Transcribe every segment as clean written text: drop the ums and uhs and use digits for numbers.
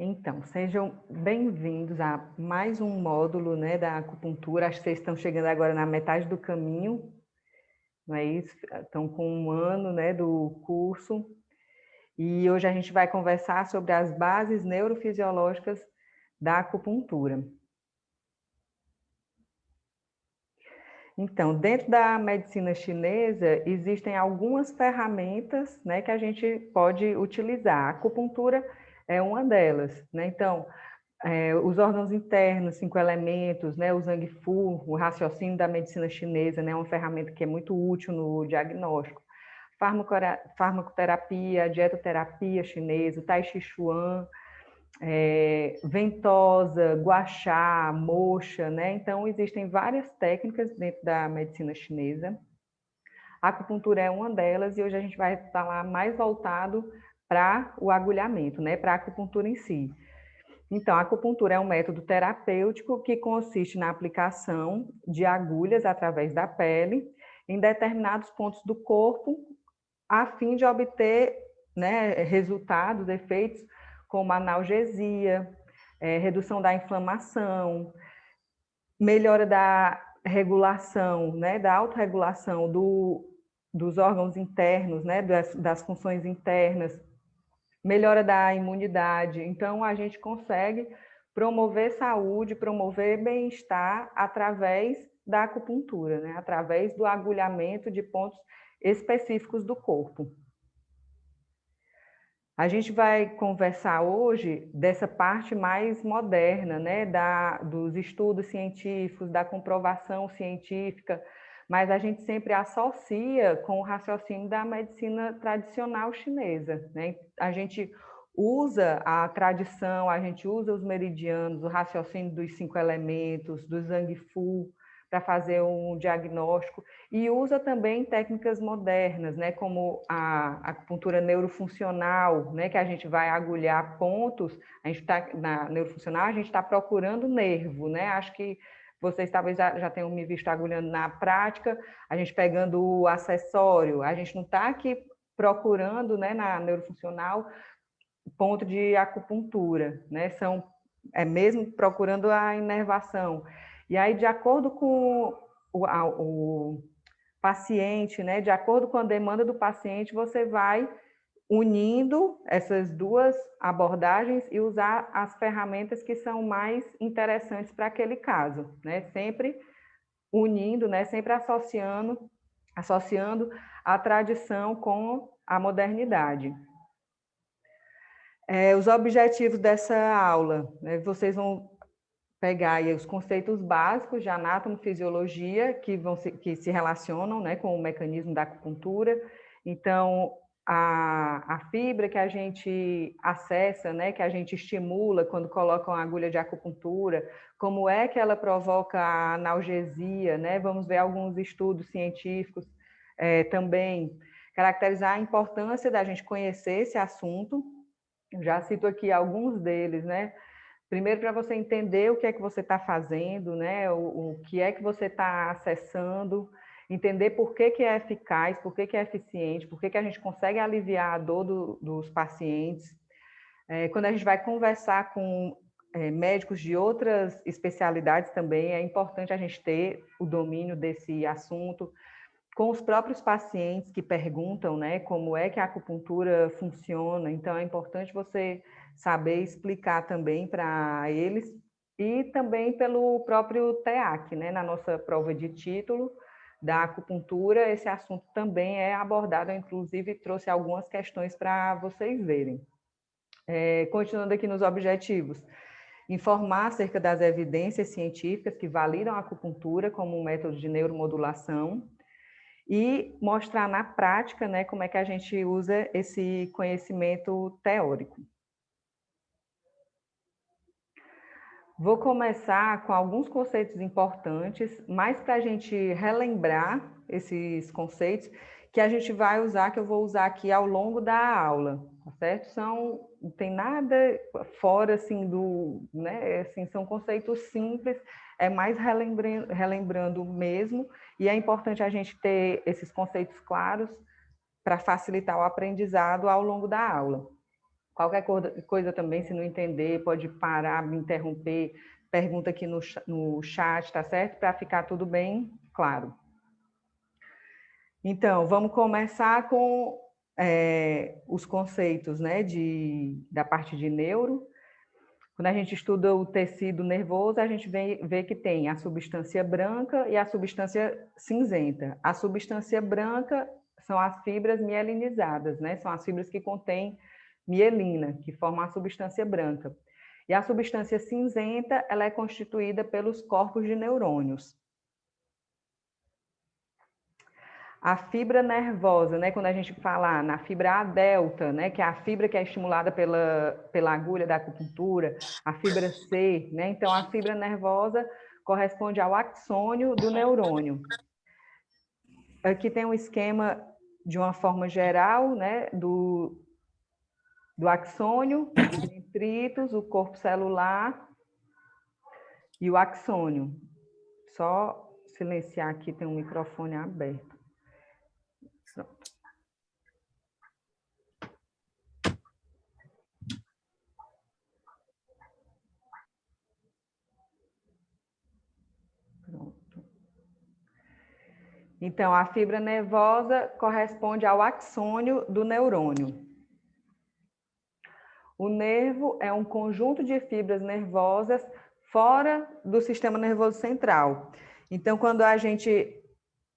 Então, sejam bem-vindos a mais um módulo, né, da acupuntura. Acho que vocês estão chegando agora na metade do caminho, não é isso? Estão com um ano, né, do curso. E hoje a gente vai conversar sobre as bases neurofisiológicas da acupuntura. Então, dentro da medicina chinesa, existem algumas ferramentas, né, que a gente pode utilizar. A acupuntura é uma delas, né? Então, os órgãos internos, 5 elementos, né, o Zhang Fu, o raciocínio da medicina chinesa, né, uma ferramenta que é muito útil no diagnóstico. Farmacoterapia, dietoterapia chinesa, o Tai Chi Chuan, ventosa, gua sha, moxa, né? Então, existem várias técnicas dentro da medicina chinesa. A acupuntura é uma delas e hoje a gente vai falar mais voltado para o agulhamento, né, para a acupuntura em si. Então, a acupuntura é um método terapêutico que consiste na aplicação de agulhas através da pele em determinados pontos do corpo, a fim de obter, né, resultados, efeitos como analgesia, redução da inflamação, melhora da regulação, né, da autorregulação dos órgãos internos, né, das funções internas, melhora da imunidade. Então, a gente consegue promover saúde, promover bem-estar através da acupuntura, né? Através do agulhamento de pontos específicos do corpo. A gente vai conversar hoje dessa parte mais moderna, né, dos estudos científicos, da comprovação científica, mas a gente sempre associa com o raciocínio da medicina tradicional chinesa, né? A gente usa a tradição, a gente usa os meridianos, o raciocínio dos 5 elementos, do Zhang Fu, para fazer um diagnóstico, e usa também técnicas modernas, né, como a acupuntura neurofuncional, né, que a gente vai agulhar pontos. A gente está na neurofuncional, a gente está procurando nervo, né? Acho que vocês talvez já tenham me visto agulhando na prática, a gente pegando o acessório, a gente não está aqui procurando, né, na neurofuncional, ponto de acupuntura, né? É mesmo procurando a inervação. E aí, de acordo com o paciente, né? De acordo com a demanda do paciente, você vai unindo essas duas abordagens e usar as ferramentas que são mais interessantes para aquele caso, né? Sempre unindo, né? Sempre associando a tradição com a modernidade. Os objetivos dessa aula, né? Vocês vão pegar aí os conceitos básicos de anatomofisiologia que se relacionam, né, com o mecanismo da acupuntura. Então, a fibra que a gente acessa, né, que a gente estimula quando coloca uma agulha de acupuntura, como é que ela provoca a analgesia, né? Vamos ver alguns estudos científicos também, caracterizar a importância da gente conhecer esse assunto. Eu já cito aqui alguns deles, né? Primeiro, para você entender o que é que você está fazendo, né? O que é que você está acessando, entender por que que é eficaz, por que que é eficiente, por que que a gente consegue aliviar a dor dos pacientes. Quando a gente vai conversar com médicos de outras especialidades também, é importante a gente ter o domínio desse assunto. Com os próprios pacientes que perguntam, né, como é que a acupuntura funciona, então é importante você saber explicar também para eles, e também pelo próprio TEAC, né, na nossa prova de título da acupuntura, esse assunto também é abordado, inclusive trouxe algumas questões para vocês verem. Continuando aqui nos objetivos, informar acerca das evidências científicas que validam a acupuntura como um método de neuromodulação, e mostrar na prática, né, como é que a gente usa esse conhecimento teórico. Vou começar com alguns conceitos importantes, mais para a gente relembrar esses conceitos que a gente vai usar, que eu vou usar aqui ao longo da aula, tá certo? Não tem nada fora, assim, né, assim, são conceitos simples, é mais relembrando mesmo, e é importante a gente ter esses conceitos claros para facilitar o aprendizado ao longo da aula. Qualquer coisa também, se não entender, pode parar, me interromper, pergunta aqui no chat, tá certo? Para ficar tudo bem claro. Então, vamos começar com os conceitos, né, da parte de neuro. Quando a gente estuda o tecido nervoso, a gente vê que tem a substância branca e a substância cinzenta. A substância branca são as fibras mielinizadas, né? São as fibras que contêm mielina, que formam a substância branca. E a substância cinzenta, ela é constituída pelos corpos de neurônios. A fibra nervosa, né, quando a gente fala na fibra A delta, né, que é a fibra que é estimulada pela agulha da acupuntura, a fibra C, né, então a fibra nervosa corresponde ao axônio do neurônio. Aqui tem um esquema de uma forma geral, né, do axônio, os detritos, o corpo celular e o axônio. Só silenciar aqui, tem um microfone aberto. Pronto. Então, a fibra nervosa corresponde ao axônio do neurônio. O nervo é um conjunto de fibras nervosas fora do sistema nervoso central. Então, quando a gente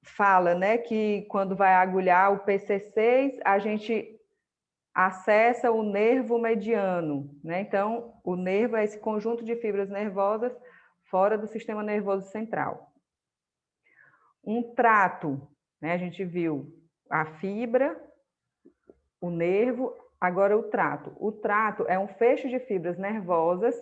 fala, né, que quando vai agulhar o PC6, a gente acessa o nervo mediano, né? Então, o nervo é esse conjunto de fibras nervosas fora do sistema nervoso central. Um trato, né? A gente viu a fibra, o nervo, agora o trato. O trato é um feixe de fibras nervosas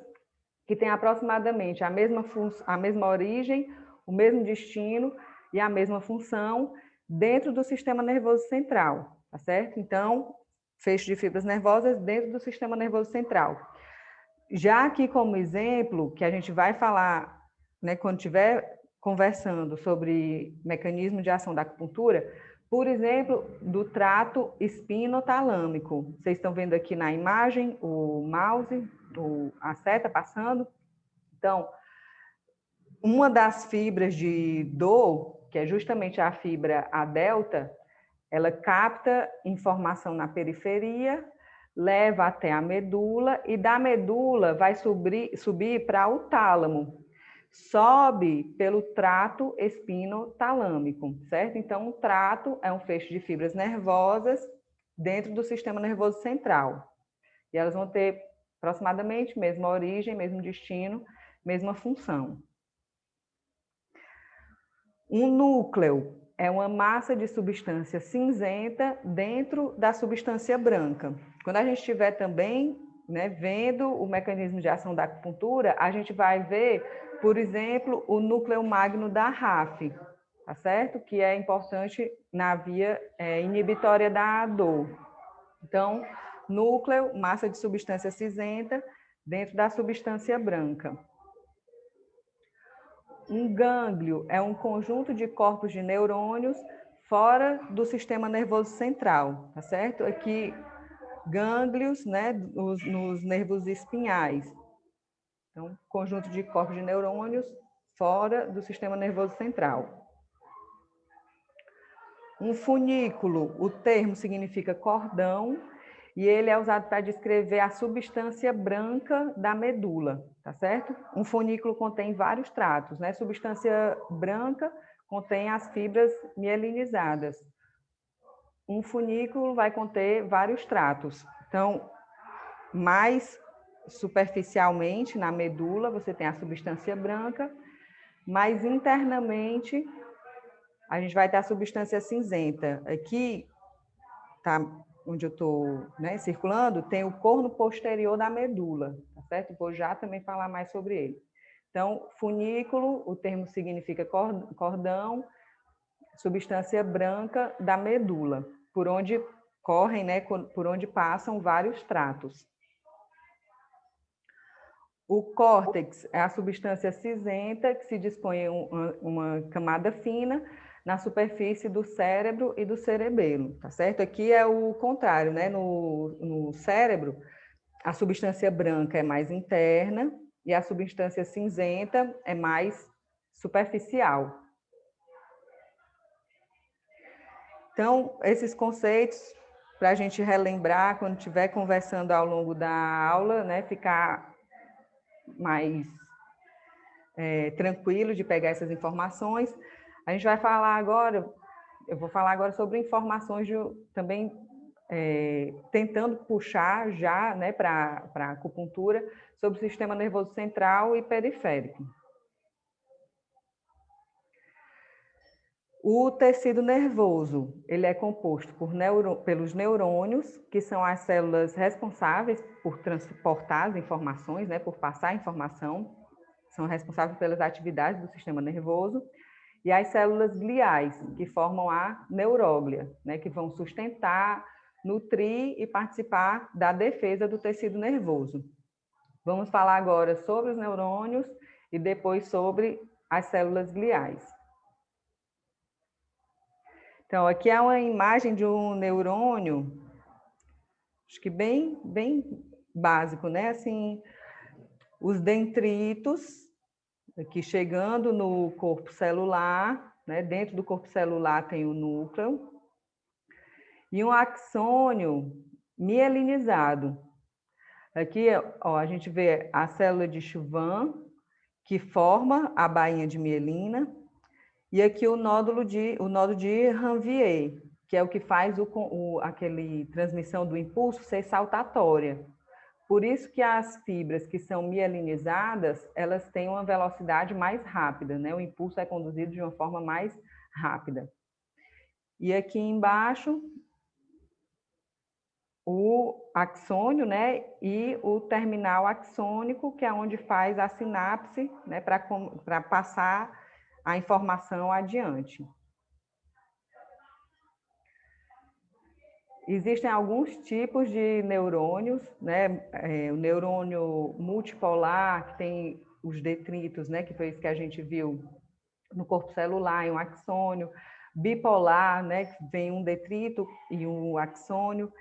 que tem aproximadamente a mesma origem, o mesmo destino e a mesma função dentro do sistema nervoso central, tá certo? Então, feixe de fibras nervosas dentro do sistema nervoso central. Já aqui como exemplo, que a gente vai falar, né, quando estiver conversando sobre mecanismo de ação da acupuntura, por exemplo, do trato espinotalâmico. Vocês estão vendo aqui na imagem o mouse, a seta passando. Então, uma das fibras de dor, que é justamente a fibra A delta, ela capta informação na periferia, leva até a medula e da medula vai subir para o tálamo. Sobe pelo trato espinotalâmico, certo? Então, o trato é um feixe de fibras nervosas dentro do sistema nervoso central. E elas vão ter aproximadamente mesma origem, mesmo destino, mesma função. Um núcleo é uma massa de substância cinzenta dentro da substância branca. Quando a gente estiver também, né, vendo o mecanismo de ação da acupuntura, a gente vai ver, por exemplo, o núcleo magno da RAF, tá certo? Que é importante na via inibitória da dor. Então, núcleo, massa de substância cinzenta dentro da substância branca. Um gânglio é um conjunto de corpos de neurônios fora do sistema nervoso central, tá certo? Aqui, gânglios, né, nos nervos espinhais. Então, conjunto de corpos de neurônios fora do sistema nervoso central. Um funículo, o termo significa cordão, e ele é usado para descrever a substância branca da medula, tá certo? Um funículo contém vários tratos, né? Substância branca contém as fibras mielinizadas. Um funículo vai conter vários tratos. Então, mais superficialmente, na medula, você tem a substância branca, mas internamente, a gente vai ter a substância cinzenta. Aqui, tá, onde eu estou, né, circulando, tem o corno posterior da medula, tá certo? Vou já também falar mais sobre ele. Então, funículo, o termo significa cordão, substância branca da medula, por onde correm, né, por onde passam vários tratos. O córtex é a substância cinzenta que se dispõe em uma camada fina na superfície do cérebro e do cerebelo, tá certo? Aqui é o contrário, né? No cérebro a substância branca é mais interna e a substância cinzenta é mais superficial. Então, esses conceitos, para a gente relembrar, quando estiver conversando ao longo da aula, né, ficar mais tranquilo de pegar essas informações. A gente vai falar agora, eu vou falar agora sobre informações também tentando puxar já, né, para a acupuntura, sobre o sistema nervoso central e periférico. O tecido nervoso, ele é composto pelos neurônios, que são as células responsáveis por transportar as informações, né, por passar a informação, são responsáveis pelas atividades do sistema nervoso, e as células gliais, que formam a neuróglia, né, que vão sustentar, nutrir e participar da defesa do tecido nervoso. Vamos falar agora sobre os neurônios e depois sobre as células gliais. Então, aqui é uma imagem de um neurônio, acho que bem básico, né? Assim, os dendritos, aqui chegando no corpo celular, né? Dentro do corpo celular tem o núcleo, e um axônio mielinizado. Aqui, ó, a gente vê a célula de Schwann, que forma a bainha de mielina, e aqui o nódo de Ranvier, que é o que faz aquele transmissão do impulso ser saltatória. Por isso que as fibras que são mielinizadas, elas têm uma velocidade mais rápida, né? O impulso é conduzido de uma forma mais rápida. E aqui embaixo, o axônio, né? E o terminal axônico, que é onde faz a sinapse, né? Para passar a informação adiante. Existem alguns tipos de neurônios, né? O neurônio multipolar, que tem os detritos, né? Que foi isso que a gente viu no corpo celular, e um axônio. Bipolar, né? Que vem um detrito e um axônio.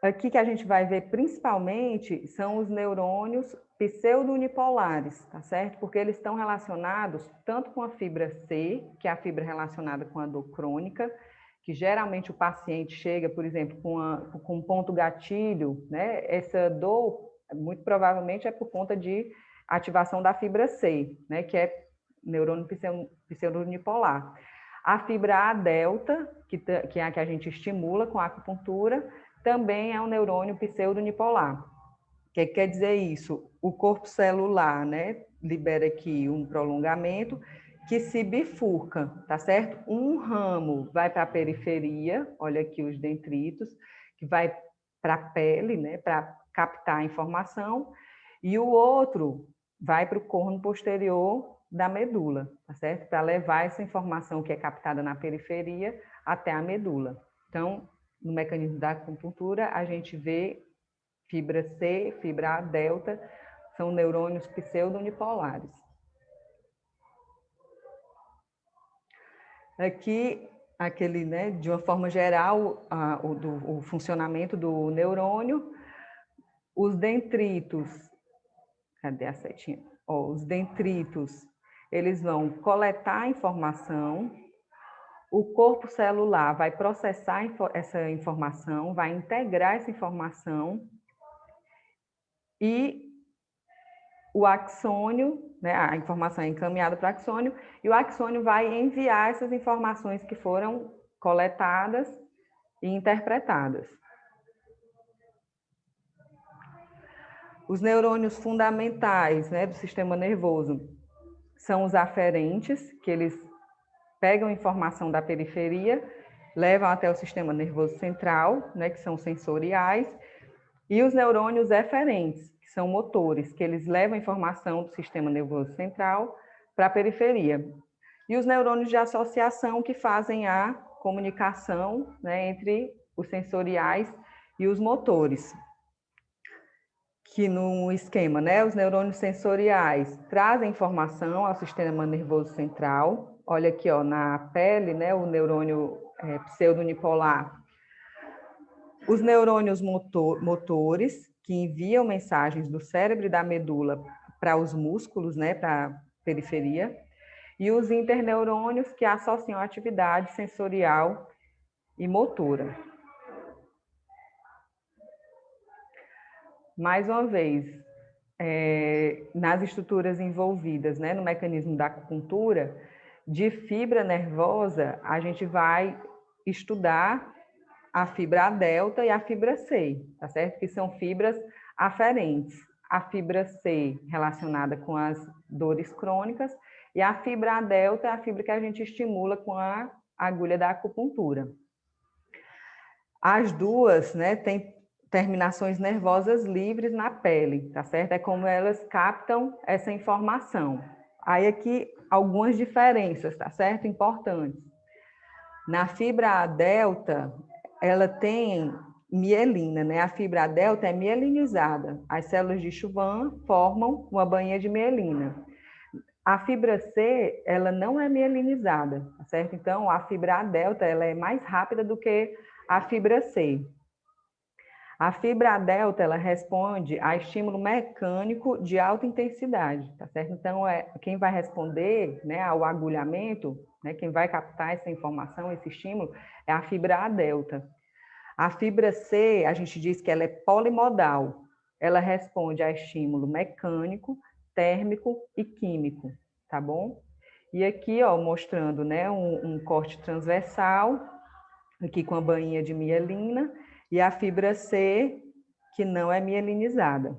Aqui que a gente vai ver principalmente são os neurônios pseudo-unipolares, tá certo? Porque eles estão relacionados tanto com a fibra C, que é a fibra relacionada com a dor crônica, que geralmente o paciente chega, por exemplo, com um ponto gatilho, né? Essa dor, muito provavelmente, é por conta de ativação da fibra C, né? Que é neurônio pseudo-unipolar. A fibra A delta, que é a que a gente estimula com a acupuntura, também é um neurônio pseudo-unipolar. O que quer dizer isso? O corpo celular, né, libera aqui um prolongamento que se bifurca, tá certo? Um ramo vai para a periferia, olha aqui os dendritos, que vai para a pele, né, para captar a informação, e o outro vai para o corno posterior da medula, tá certo? Para levar essa informação que é captada na periferia até a medula. Então, no mecanismo da acupuntura, a gente vê fibra C, fibra A delta, são neurônios pseudo-unipolares. Aqui, né, de uma forma geral, o funcionamento do neurônio, os dendritos, cadê a setinha? Os dendritos, eles vão coletar a informação, o corpo celular vai processar essa informação, vai integrar essa informação e o axônio, né, a informação é encaminhada para o axônio, e o axônio vai enviar essas informações que foram coletadas e interpretadas. Os neurônios fundamentais, né, do sistema nervoso são os aferentes, que eles pegam informação da periferia, levam até o sistema nervoso central, né, que são sensoriais, e os neurônios eferentes, que são motores, que eles levam a informação do sistema nervoso central para a periferia. E os neurônios de associação, que fazem a comunicação, né, entre os sensoriais e os motores. Que no esquema, né, os neurônios sensoriais trazem informação ao sistema nervoso central. Olha aqui, ó, na pele, né, o neurônio pseudo-unipolar Os neurônios motores, que enviam mensagens do cérebro e da medula para os músculos, né, para a periferia, e os interneurônios, que associam a atividade sensorial e motora. Mais uma vez, nas estruturas envolvidas, né, no mecanismo da acupuntura, de fibra nervosa, a gente vai estudar a fibra A delta e a fibra C, tá certo? Que são fibras aferentes. A fibra C relacionada com as dores crônicas e a fibra A delta é a fibra que a gente estimula com a agulha da acupuntura. As duas, né, têm terminações nervosas livres na pele, tá certo? É como elas captam essa informação. Aí aqui algumas diferenças, tá certo? Importantes. Na fibra A delta, ela tem mielina, né? A fibra A delta é mielinizada. As células de Schwann formam uma bainha de mielina. A fibra C, ela não é mielinizada, tá certo? Então, a fibra A delta, ela é mais rápida do que a fibra C. A fibra A delta, ela responde a estímulo mecânico de alta intensidade, tá certo? Então, quem vai responder, né, ao agulhamento, né, quem vai captar essa informação, esse estímulo, é a fibra A delta. A fibra C, a gente diz que ela é polimodal. Ela responde a estímulo mecânico, térmico e químico, tá bom? E aqui, ó, mostrando, né, um corte transversal, aqui com a bainha de mielina, e a fibra C, que não é mielinizada.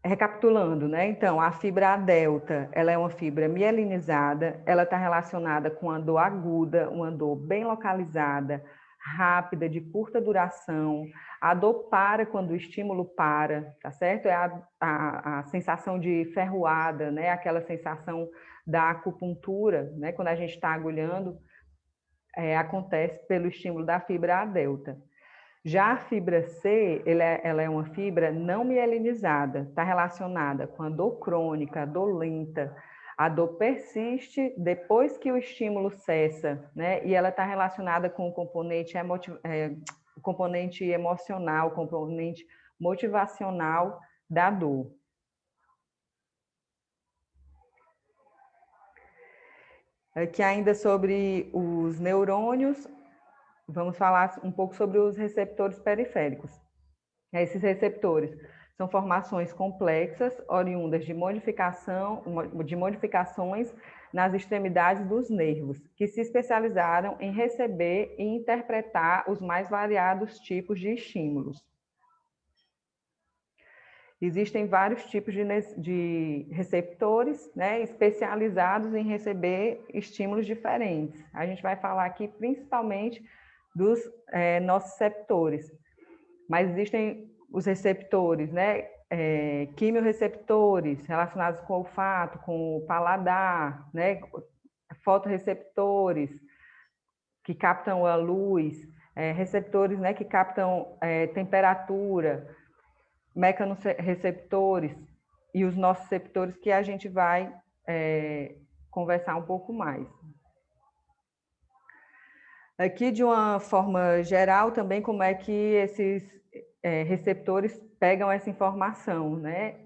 Recapitulando, né? Então, a fibra A delta, ela é uma fibra mielinizada, ela está relacionada com a dor aguda, uma dor bem localizada, rápida, de curta duração. A dor para quando o estímulo para, tá certo? É a sensação de ferroada, né? Aquela sensação da acupuntura, né? Quando a gente está agulhando, acontece pelo estímulo da fibra A delta. Já a fibra C, ela é uma fibra não mielinizada, está relacionada com a dor crônica, a dor lenta, a dor persiste depois que o estímulo cessa, né? E ela está relacionada com o componente emocional, o componente motivacional da dor. Aqui ainda sobre os neurônios, vamos falar um pouco sobre os receptores periféricos. Esses receptores são formações complexas, oriundas de modificações nas extremidades dos nervos, que se especializaram em receber e interpretar os mais variados tipos de estímulos. Existem vários tipos de receptores, né, especializados em receber estímulos diferentes. A gente vai falar aqui principalmente dos nociceptores, mas existem os receptores, né, quimiorreceptores relacionados com o olfato, com o paladar, né, fotorreceptores que captam a luz, receptores, né, que captam temperatura, mecanorreceptores e os nociceptores que a gente vai conversar um pouco mais. Aqui, de uma forma geral, também como é que esses receptores pegam essa informação, né?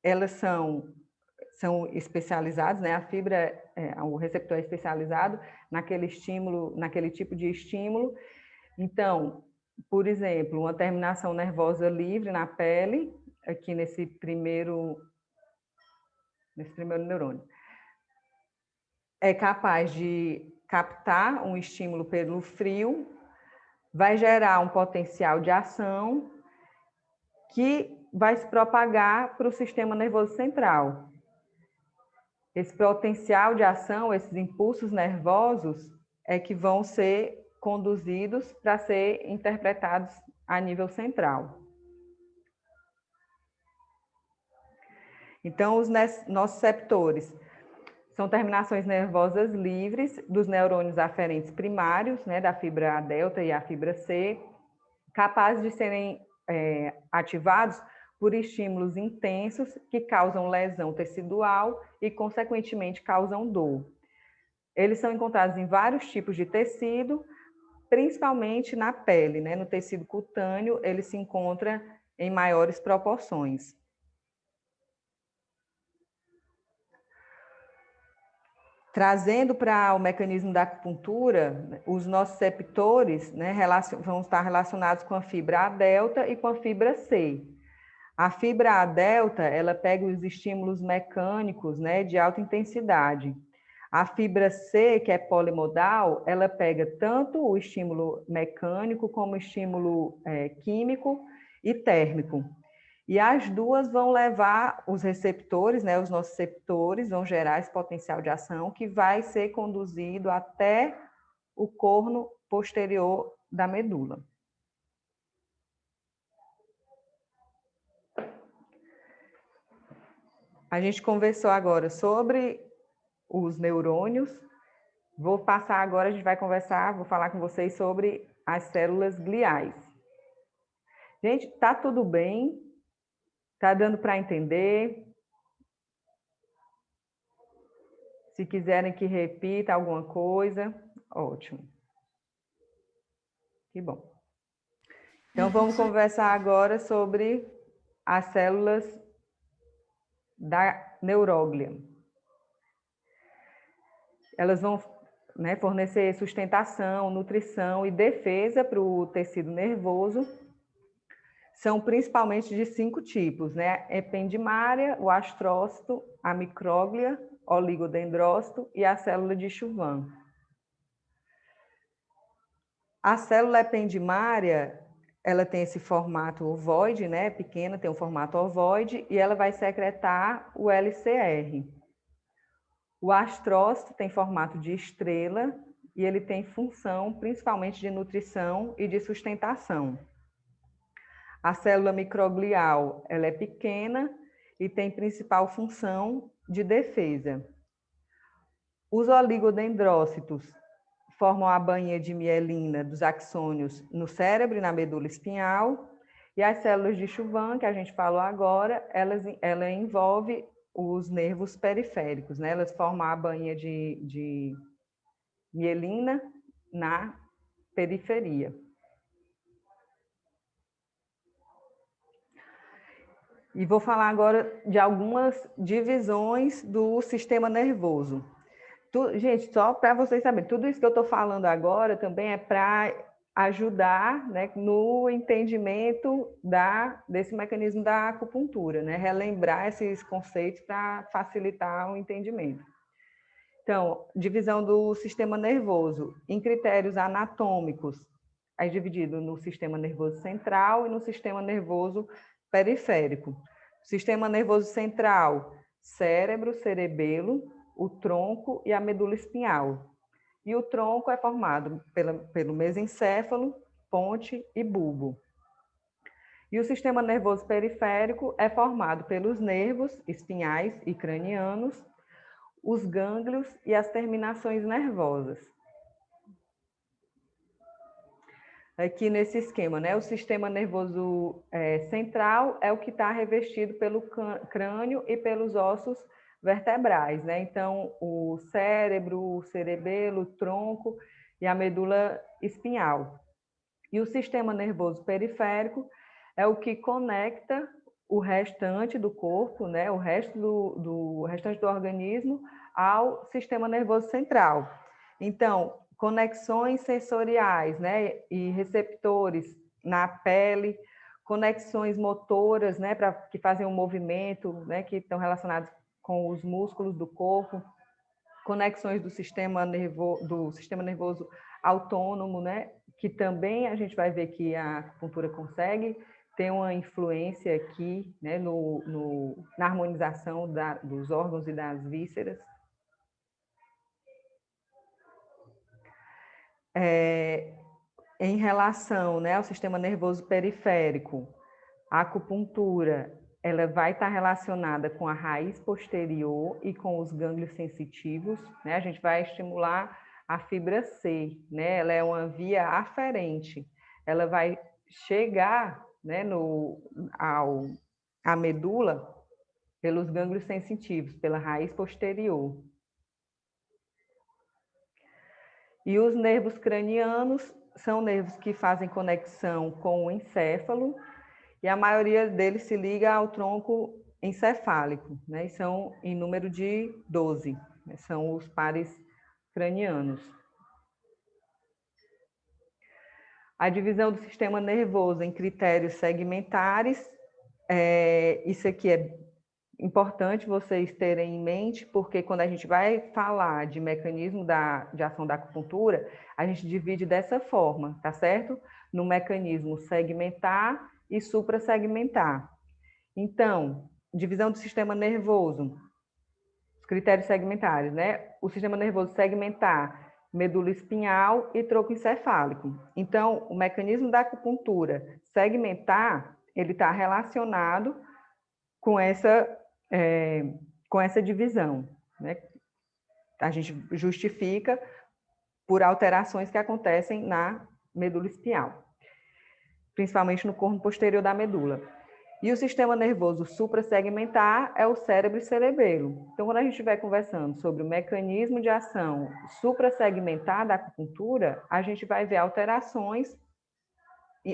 Elas são especializados, né? A fibra, o receptor é especializado naquele estímulo, naquele tipo de estímulo. Então, por exemplo, uma terminação nervosa livre na pele, aqui nesse primeiro neurônio, é capaz de captar um estímulo pelo frio, vai gerar um potencial de ação que vai se propagar para o sistema nervoso central. Esse potencial de ação, esses impulsos nervosos, é que vão ser conduzidos para ser interpretados a nível central. Então, os nociceptores são terminações nervosas livres dos neurônios aferentes primários, né, da fibra A delta e a fibra C, capazes de serem ativados por estímulos intensos que causam lesão tecidual e, consequentemente, causam dor. Eles são encontrados em vários tipos de tecido, principalmente na pele, né? No tecido cutâneo, ele se encontra em maiores proporções. Trazendo para o mecanismo da acupuntura, os nociceptores, né, vão estar relacionados com a fibra A delta e com a fibra C. A fibra A delta, ela pega os estímulos mecânicos, né, de alta intensidade. A fibra C, que é polimodal, ela pega tanto o estímulo mecânico como o estímulo químico e térmico. E as duas vão levar os receptores, né, os nociceptores, vão gerar esse potencial de ação que vai ser conduzido até o corno posterior da medula. A gente conversou agora sobre os neurônios. Vou passar agora, a gente vai conversar, vou falar com vocês sobre as células gliais. Gente, tá tudo bem? Tá dando para entender? Se quiserem que repita alguma coisa, ótimo. Que bom. Então, vamos conversar agora sobre as células da neuróglia. Elas vão, né, fornecer sustentação, nutrição e defesa para o tecido nervoso. São principalmente de 5 tipos, né? Ependimária, o astrócito, a micróglia, oligodendrócito e a célula de Chauvin. A célula ependimária, ela tem esse formato ovoide, né? Pequena, tem um formato ovoide e ela vai secretar o LCR. O astrócito tem formato de estrela e ele tem função principalmente de nutrição e de sustentação. A célula microglial, ela é pequena e tem principal função de defesa. Os oligodendrócitos formam a bainha de mielina dos axônios no cérebro e na medula espinhal, e as células de Chauvin, que a gente falou agora, ela envolve os nervos periféricos, né? Elas formam a bainha de mielina na periferia. E vou falar agora de algumas divisões do sistema nervoso. Gente, só para vocês saberem, tudo isso que eu estou falando agora também é para ajudar, né, no entendimento desse mecanismo da acupuntura, né? Relembrar esses conceitos para facilitar o entendimento. Então, divisão do sistema nervoso em critérios anatômicos, é dividido no sistema nervoso central e no sistema nervoso periférico. Sistema nervoso central, cérebro, cerebelo, o tronco e a medula espinhal. E o tronco é formado pelo mesencéfalo, ponte e bulbo. E o sistema nervoso periférico é formado pelos nervos espinhais e cranianos, os gânglios e as terminações nervosas. Aqui nesse esquema, né? O sistema nervoso central é o que está revestido pelo crânio e pelos ossos vertebrais, né? Então, o cérebro, o cerebelo, o tronco e a medula espinhal. E o sistema nervoso periférico é o que conecta o restante do corpo, né? O resto do restante do organismo ao sistema nervoso central. Então, conexões sensoriais, né, e receptores na pele, conexões motoras, né, que fazem o movimento, né, que estão relacionados com os músculos do corpo, conexões do sistema nervoso autônomo, né, que também a gente vai ver que a acupuntura consegue ter uma influência aqui, né, na harmonização dos órgãos e das vísceras. Em relação, né, ao sistema nervoso periférico, a acupuntura ela vai estar relacionada com a raiz posterior e com os gânglios sensitivos, né? A gente vai estimular a fibra C, né? Ela é uma via aferente, ela vai chegar, né, à medula pelos gânglios sensitivos, pela raiz posterior. E os nervos cranianos são nervos que fazem conexão com o encéfalo, e a maioria deles se liga ao tronco encefálico, né? E são em número de 12, né? São os pares cranianos. A divisão do sistema nervoso em critérios segmentares, isso aqui é importante vocês terem em mente, porque quando a gente vai falar de mecanismo de ação da acupuntura, a gente divide dessa forma, tá certo? No mecanismo segmentar e suprassegmentar. Então, divisão do sistema nervoso, os critérios segmentares, né? O sistema nervoso segmentar, medula espinhal e tronco encefálico. Então, o mecanismo da acupuntura segmentar, ele está relacionado com essa divisão, né? A gente justifica por alterações que acontecem na medula espinhal, principalmente no corno posterior da medula. E o sistema nervoso suprassegmentar é o cérebro e cerebelo. Então, quando a gente estiver conversando sobre o mecanismo de ação suprassegmentar da acupuntura, a gente vai ver alterações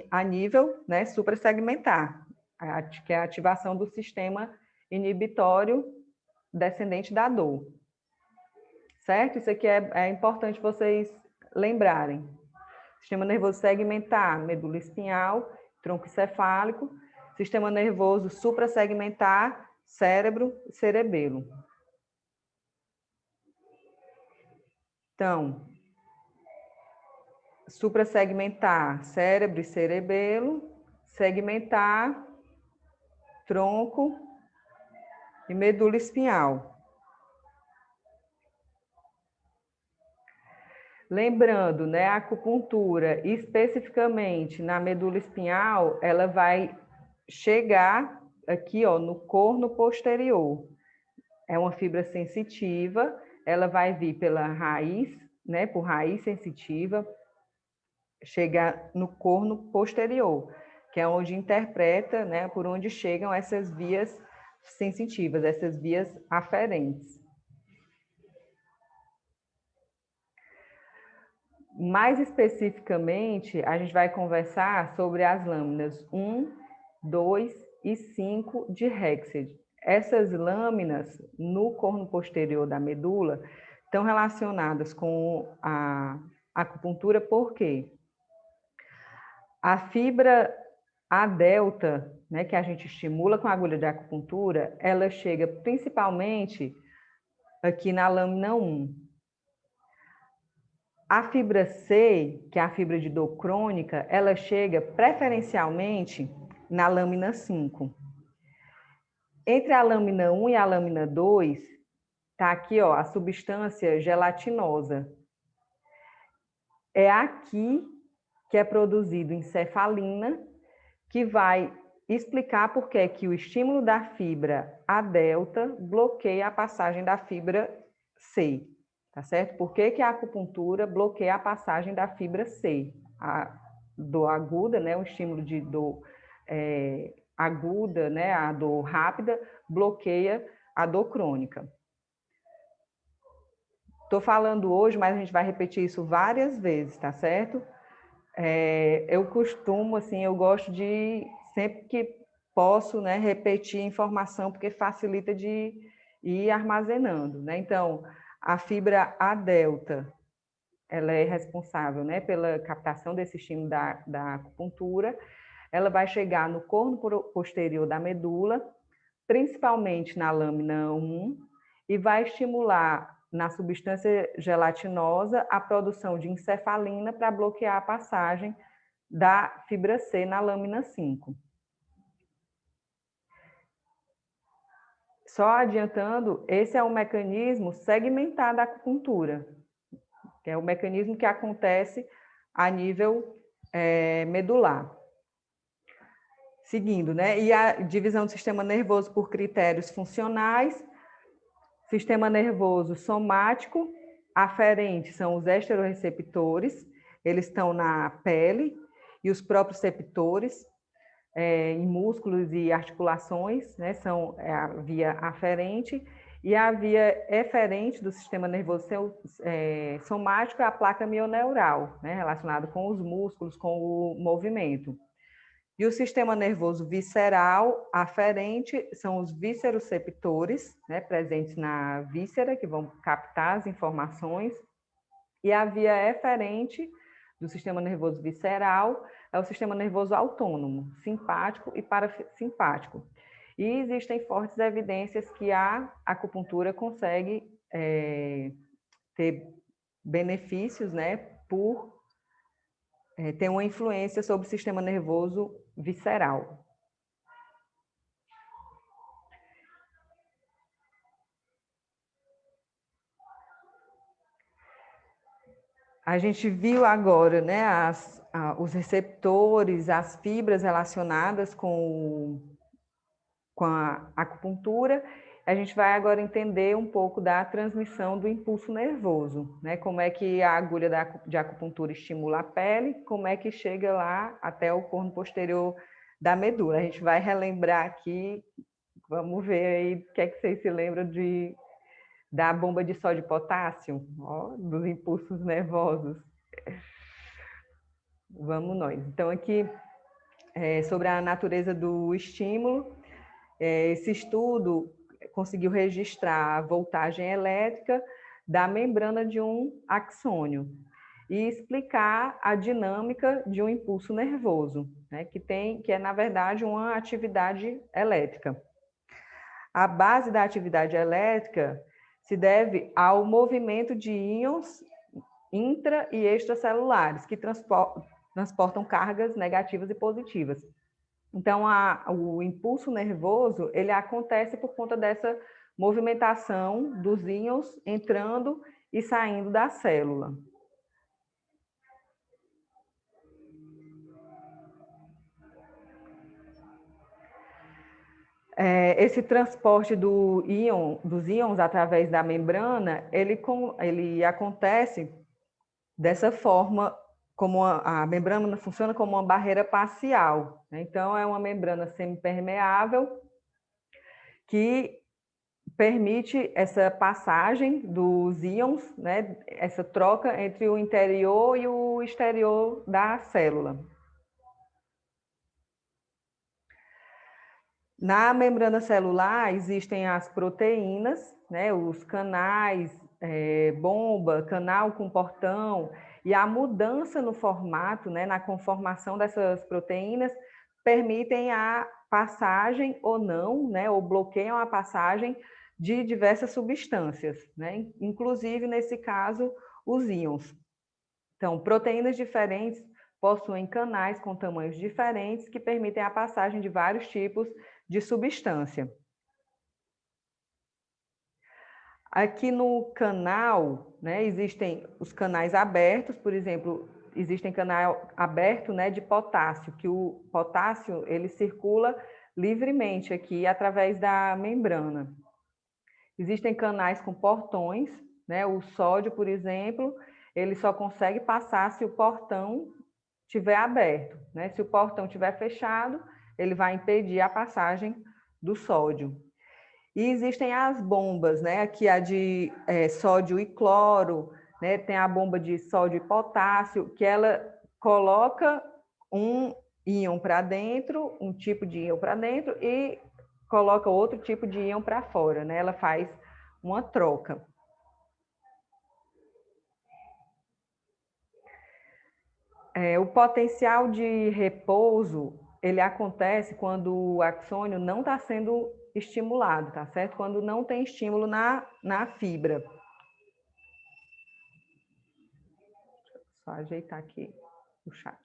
a nível, né, suprassegmentar, que é a ativação do sistema inibitório descendente da dor. Certo? Isso aqui é importante vocês lembrarem. Sistema nervoso segmentar, medula espinhal, tronco encefálico. Sistema nervoso suprassegmentar, cérebro e cerebelo. Então, suprassegmentar, cérebro e cerebelo. Segmentar, tronco e medula espinhal. Lembrando, né, a acupuntura, especificamente na medula espinhal, ela vai chegar aqui, ó, no corno posterior. É uma fibra sensitiva, ela vai vir pela raiz, né, por raiz sensitiva, chegar no corno posterior, que é onde interpreta, né, por onde chegam essas vias sensitivas, essas vias aferentes. Mais especificamente, a gente vai conversar sobre as lâminas 1, 2 e 5 de Rexed. Essas lâminas no corno posterior da medula estão relacionadas com a acupuntura, por quê? A fibra A delta, né, que a gente estimula com a agulha de acupuntura, ela chega principalmente aqui na lâmina 1. A fibra C, que é a fibra de dor crônica, ela chega preferencialmente na lâmina 5. Entre a lâmina 1 e a lâmina 2, está aqui, ó, a substância gelatinosa. É aqui que é produzido encefalina, que vai explicar por que o estímulo da fibra A delta bloqueia a passagem da fibra C. Tá certo? Por que a acupuntura bloqueia a passagem da fibra C? A dor aguda, né, o estímulo de dor aguda, né, a dor rápida, bloqueia a dor crônica. Estou falando hoje, mas a gente vai repetir isso várias vezes, tá certo? Eu costumo, assim, eu gosto de, sempre que posso, né, repetir informação, porque facilita de ir armazenando, né? Então, a fibra A delta, ela é responsável, né, pela captação desse estímulo da acupuntura. Ela vai chegar no corno posterior da medula, principalmente na lâmina 1, e vai estimular na substância gelatinosa a produção de encefalina para bloquear a passagem da fibra C na lâmina 5. Só adiantando, esse é o mecanismo segmentar da acupuntura, que é o mecanismo que acontece a nível medular. Seguindo, né? E a divisão do sistema nervoso por critérios funcionais. Sistema nervoso somático, aferente são os esteroreceptores, eles estão na pele, e os proprioceptores, em músculos e articulações, né, são a via aferente, E a via eferente do sistema nervoso somático é a placa mioneural, né, relacionada com os músculos, com o movimento. E o sistema nervoso visceral aferente são os visceroceptores, né, presentes na víscera, que vão captar as informações. E a via eferente do sistema nervoso visceral é o sistema nervoso autônomo, simpático e parasimpático. E existem fortes evidências que a acupuntura consegue ter benefícios, né, por ter uma influência sobre o sistema nervoso visceral. A gente viu agora, né, os receptores, as fibras relacionadas com a acupuntura. A gente vai agora entender um pouco da transmissão do impulso nervoso, né? Como é que a agulha de acupuntura estimula a pele, como é que chega lá até o corno posterior da medula. A gente vai relembrar aqui, vamos ver aí o que é que vocês se lembram da bomba de sódio e potássio, ó, dos impulsos nervosos. Vamos nós. Então, aqui, sobre a natureza do estímulo, esse estudo conseguiu registrar a voltagem elétrica da membrana de um axônio e explicar a dinâmica de um impulso nervoso, né, que é, na verdade, uma atividade elétrica. A base da atividade elétrica se deve ao movimento de íons intra- e extracelulares, que transportam cargas negativas e positivas. Então, o impulso nervoso, ele acontece por conta dessa movimentação dos íons entrando e saindo da célula. Esse transporte dos íons através da membrana, ele acontece dessa forma, como a membrana funciona como uma barreira parcial, né? Então, é uma membrana semipermeável que permite essa passagem dos íons, né? Essa troca entre o interior e o exterior da célula. Na membrana celular existem as proteínas, né? Os canais, bomba, canal com portão, e a mudança no formato, né? Na conformação dessas proteínas, permitem a passagem ou não, né? Ou bloqueiam a passagem de diversas substâncias, né? Inclusive, nesse caso, os íons. Então, proteínas diferentes possuem canais com tamanhos diferentes que permitem a passagem de vários tipos de substância. Aqui no canal, né, existem os canais abertos, por exemplo, existem canal aberto, né, de potássio, que o potássio ele circula livremente aqui através da membrana. Existem canais com portões, né, o sódio, por exemplo, ele só consegue passar se o portão estiver aberto, né? Se o portão estiver fechado, ele vai impedir a passagem do sódio. E existem as bombas, né? Aqui a de sódio e cloro, né? Tem a bomba de sódio e potássio, que ela coloca um íon para dentro, um tipo de íon para dentro e coloca outro tipo de íon para fora, né? Ela faz uma troca. O potencial de repouso, ele acontece quando o axônio não está sendo estimulado, tá certo? Quando não tem estímulo na fibra. Só ajeitar aqui o chat.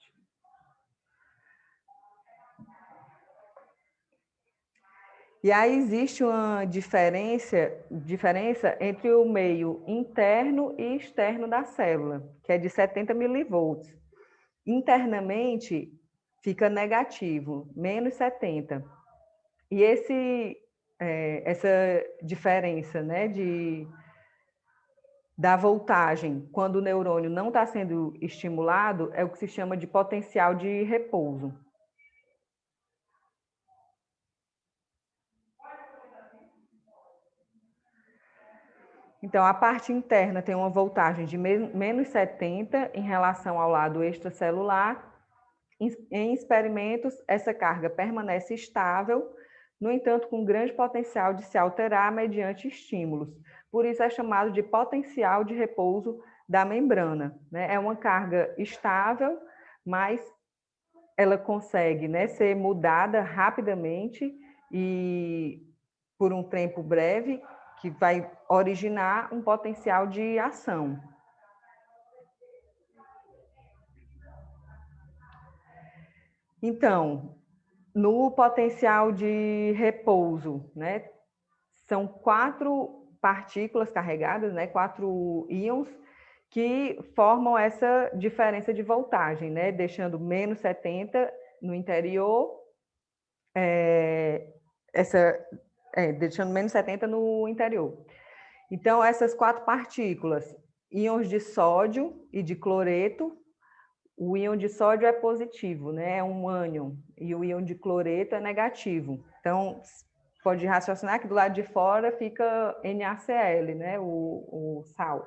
E aí existe uma diferença entre o meio interno e externo da célula, que é de 70 milivolts. Internamente, fica negativo, menos 70. E essa diferença, né, da voltagem, quando o neurônio não está sendo estimulado, é o que se chama de potencial de repouso. Então, a parte interna tem uma voltagem de menos 70 em relação ao lado extracelular. Em experimentos, essa carga permanece estável, no entanto, com grande potencial de se alterar mediante estímulos. Por isso é chamado de potencial de repouso da membrana, né? É uma carga estável, mas ela consegue, né, ser mudada rapidamente e por um tempo breve, que vai originar um potencial de ação. Então, no potencial de repouso, né, são 4 partículas carregadas, né, 4 íons, que formam essa diferença de voltagem, né, deixando menos 70 no interior, deixando menos 70 no interior. Então, essas 4 partículas, íons de sódio e de cloreto. O íon de sódio é positivo, né? É um ânion, e o íon de cloreto é negativo. Então, pode raciocinar que do lado de fora fica NaCl, né? O sal.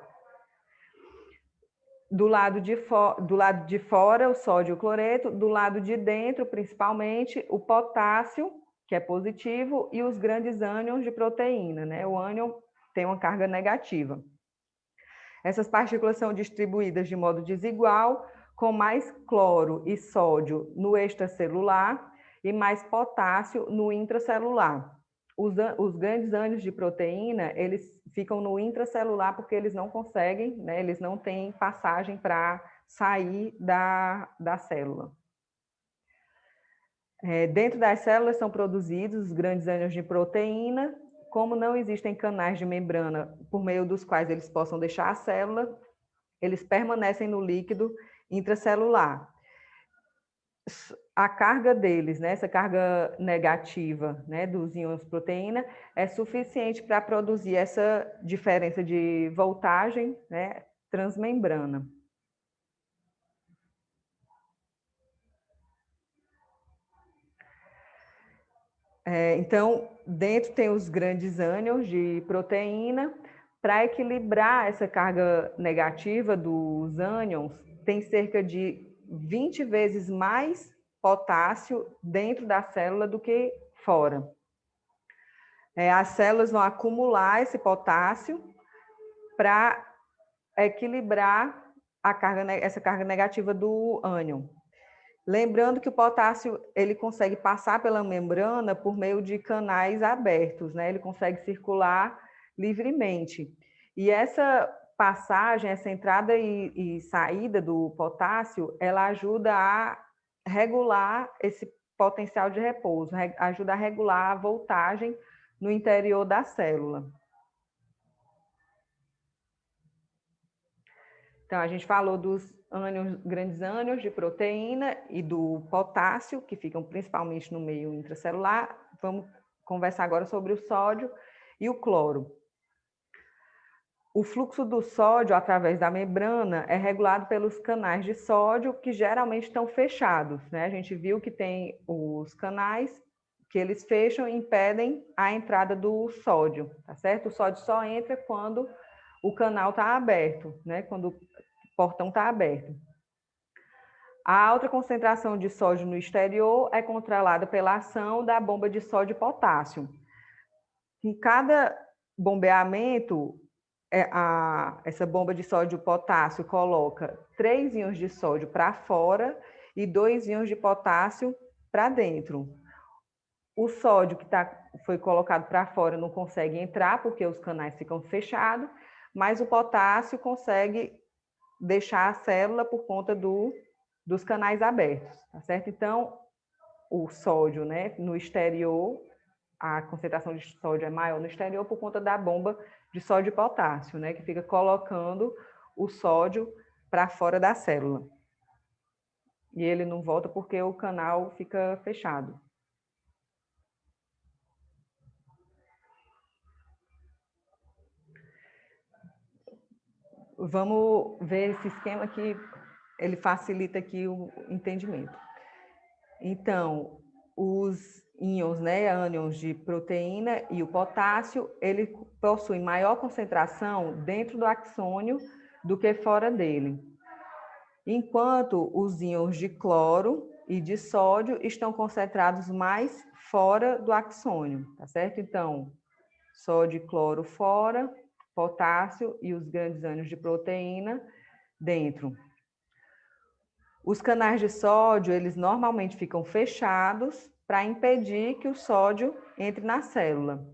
Do lado de fora, o sódio e o cloreto. Do lado de dentro, principalmente, o potássio, que é positivo, e os grandes ânions de proteína, né? O ânion tem uma carga negativa. Essas partículas são distribuídas de modo desigual, com mais cloro e sódio no extracelular e mais potássio no intracelular. Os grandes ânions de proteína, eles ficam no intracelular porque eles não conseguem, né, eles não têm passagem para sair da célula. Dentro das células são produzidos os grandes ânions de proteína. Como não existem canais de membrana por meio dos quais eles possam deixar a célula, eles permanecem no líquido intracelular. A carga deles, né, essa carga negativa, né, dos íons proteína, é suficiente para produzir essa diferença de voltagem, né, transmembrana. Então, dentro tem os grandes ânions de proteína. Para equilibrar essa carga negativa dos ânions, tem cerca de 20 vezes mais potássio dentro da célula do que fora. As células vão acumular esse potássio para equilibrar essa carga negativa do ânion. Lembrando que o potássio ele consegue passar pela membrana por meio de canais abertos, né? Ele consegue circular livremente. E essa passagem, essa entrada e saída do potássio, ela ajuda a regular esse potencial de repouso, ajuda a regular a voltagem no interior da célula. Então, a gente falou dos grandes ânions de proteína e do potássio, que ficam principalmente no meio intracelular. Vamos conversar agora sobre o sódio e o cloro. O fluxo do sódio através da membrana é regulado pelos canais de sódio, que geralmente estão fechados, né? A gente viu que tem os canais que eles fecham e impedem a entrada do sódio, tá certo? O sódio só entra quando o canal está aberto, né? Quando o portão está aberto. A alta concentração de sódio no exterior é controlada pela ação da bomba de sódio e potássio. Em cada bombeamento, essa bomba de sódio e potássio coloca 3 íons de sódio para fora e 2 íons de potássio para dentro. O sódio que foi colocado para fora não consegue entrar porque os canais ficam fechados, mas o potássio consegue deixar a célula por conta dos canais abertos, tá certo? Então, o sódio, né, no exterior, a concentração de sódio é maior no exterior por conta da bomba de sódio e potássio, né, que fica colocando o sódio para fora da célula. E ele não volta porque o canal fica fechado. Vamos ver esse esquema que ele facilita aqui o entendimento. Então, os íons, né, ânions de proteína e o potássio, ele possui maior concentração dentro do axônio do que fora dele. Enquanto os íons de cloro e de sódio estão concentrados mais fora do axônio, tá certo? Então, sódio e cloro fora, potássio e os grandes ânions de proteína dentro. Os canais de sódio, eles normalmente ficam fechados para impedir que o sódio entre na célula.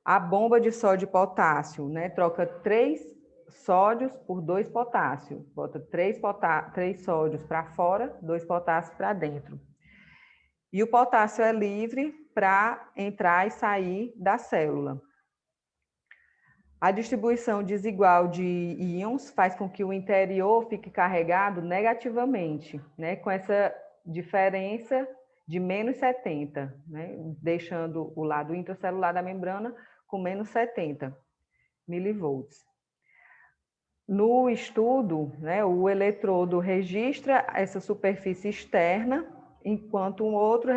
A bomba de sódio e potássio, né, troca 3 sódios por 2 potássios. Bota 3 sódios para fora, 2 potássios para dentro. E o potássio é livre para entrar e sair da célula. A distribuição desigual de íons faz com que o interior fique carregado negativamente, né, com essa diferença de menos 70, né, deixando o lado intracelular da membrana com menos 70 milivolts. No estudo, né, o eletrodo registra essa superfície externa, enquanto um outro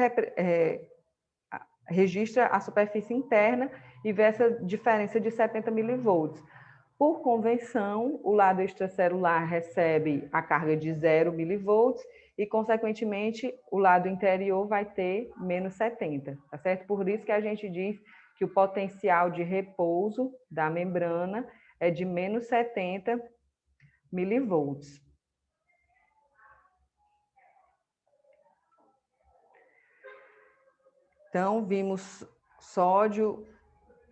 registra a superfície interna e vê essa diferença de 70 milivolts. Por convenção, o lado extracelular recebe a carga de 0 milivolts e, consequentemente, o lado interior vai ter menos 70, tá certo? Por isso que a gente diz que o potencial de repouso da membrana é de menos 70 milivolts. Então, vimos sódio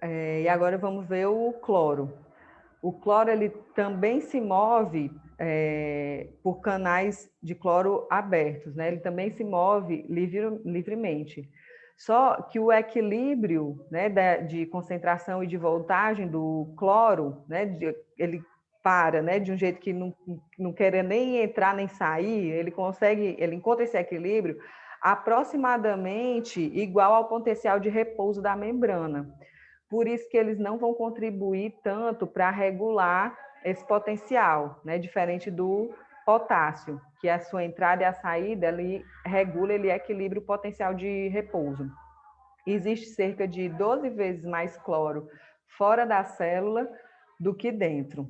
e agora vamos ver o cloro. O cloro ele também se move por canais de cloro abertos, né? Ele também se move livremente. Só que o equilíbrio, né, de concentração e de voltagem do cloro, né, ele para, né, de um jeito que não quer nem entrar nem sair, ele encontra esse equilíbrio aproximadamente igual ao potencial de repouso da membrana. Por isso que eles não vão contribuir tanto para regular esse potencial, né? Diferente do potássio, que a sua entrada e a saída, ele regula, ele equilibra o potencial de repouso. Existe cerca de 12 vezes mais cloro fora da célula do que dentro.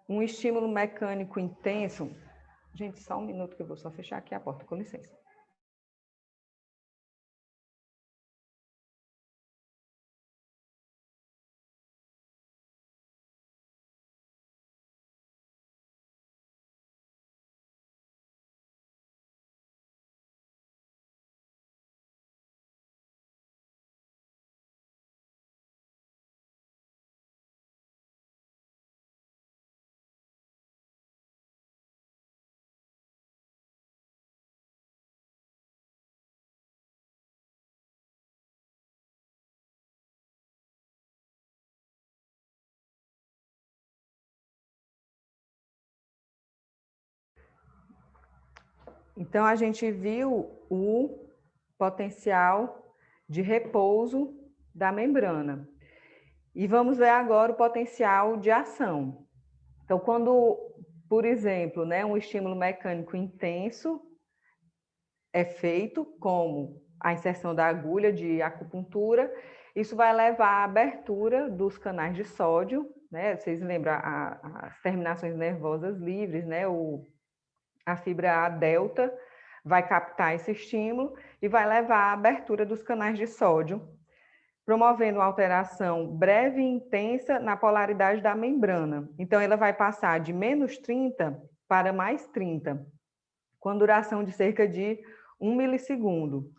Um estímulo mecânico intenso... Gente, só um minuto que eu vou só fechar aqui a porta, com licença. Então, a gente viu o potencial de repouso da membrana. E vamos ver agora o potencial de ação. Então, quando, por exemplo, né, um estímulo mecânico intenso é feito, como a inserção da agulha de acupuntura, isso vai levar à abertura dos canais de sódio, né? Vocês lembram as terminações nervosas livres, né? A fibra A delta vai captar esse estímulo e vai levar à abertura dos canais de sódio, promovendo uma alteração breve e intensa na polaridade da membrana. Então, ela vai passar de menos 30 para mais 30, com duração de cerca de 1 milissegundo.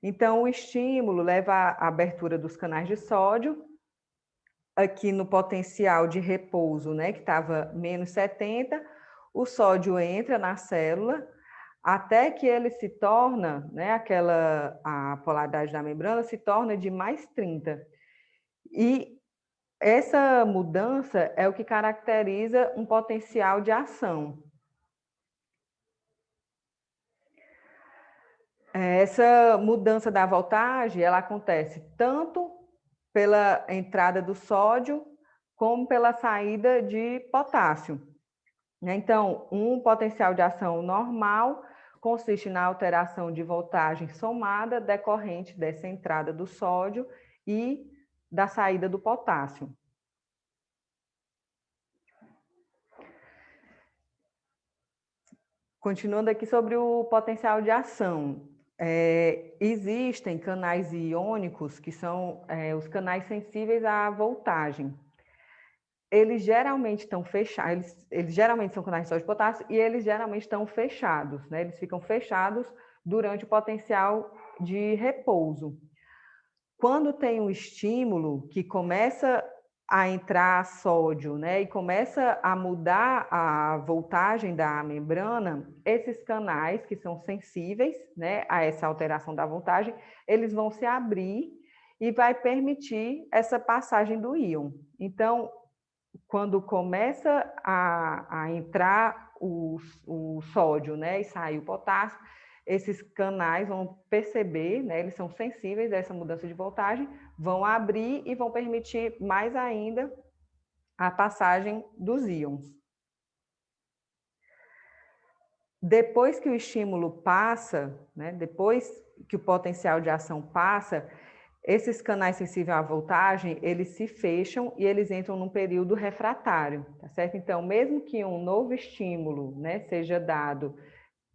Então, o estímulo leva à abertura dos canais de sódio, aqui no potencial de repouso, né, que estava menos 70, o sódio entra na célula, até que ele se torna, né, a polaridade da membrana se torna de mais 30. E essa mudança é o que caracteriza um potencial de ação. Essa mudança da voltagem, ela acontece tanto pela entrada do sódio, como pela saída de potássio. Então, um potencial de ação normal consiste na alteração de voltagem somada decorrente dessa entrada do sódio e da saída do potássio. Continuando aqui sobre o potencial de ação. Existem canais iônicos, que são os canais sensíveis à voltagem. Eles geralmente estão fechados, eles geralmente são canais de sódio e potássio, e eles geralmente estão fechados, né? Eles ficam fechados durante o potencial de repouso. Quando tem um estímulo que começa a entrar sódio, né, e começa a mudar a voltagem da membrana, esses canais que são sensíveis, né, a essa alteração da voltagem, eles vão se abrir e vai permitir essa passagem do íon. Então, quando começa a entrar o sódio, né, e sair o potássio, esses canais vão perceber, né, eles são sensíveis a essa mudança de voltagem, vão abrir e vão permitir mais ainda a passagem dos íons. Depois que o estímulo passa, né, depois que o potencial de ação passa, esses canais sensíveis à voltagem, eles se fecham e eles entram num período refratário, tá certo? Então, mesmo que um novo estímulo, né, seja dado,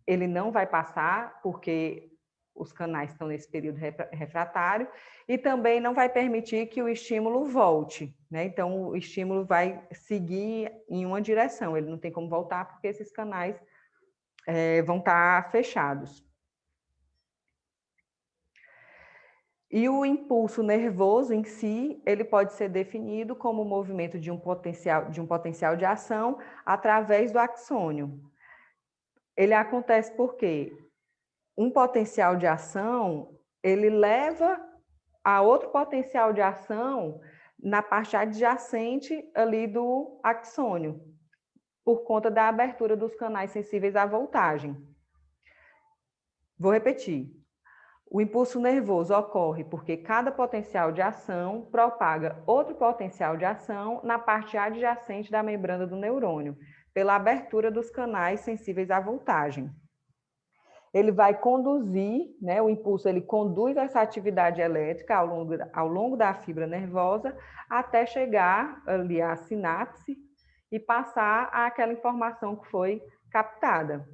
ele não vai passar, porque os canais estão nesse período refratário, e também não vai permitir que o estímulo volte, né? Então, o estímulo vai seguir em uma direção, ele não tem como voltar, porque esses canais vão estar fechados. E o impulso nervoso em si, ele pode ser definido como o movimento de um potencial de ação através do axônio. Ele acontece porque um potencial de ação, ele leva a outro potencial de ação na parte adjacente ali do axônio, por conta da abertura dos canais sensíveis à voltagem. Vou repetir. O impulso nervoso ocorre porque cada potencial de ação propaga outro potencial de ação na parte adjacente da membrana do neurônio, pela abertura dos canais sensíveis à voltagem. Ele vai conduzir, né, o impulso ele conduz essa atividade elétrica ao longo da fibra nervosa até chegar ali à sinapse e passar àquela informação que foi captada.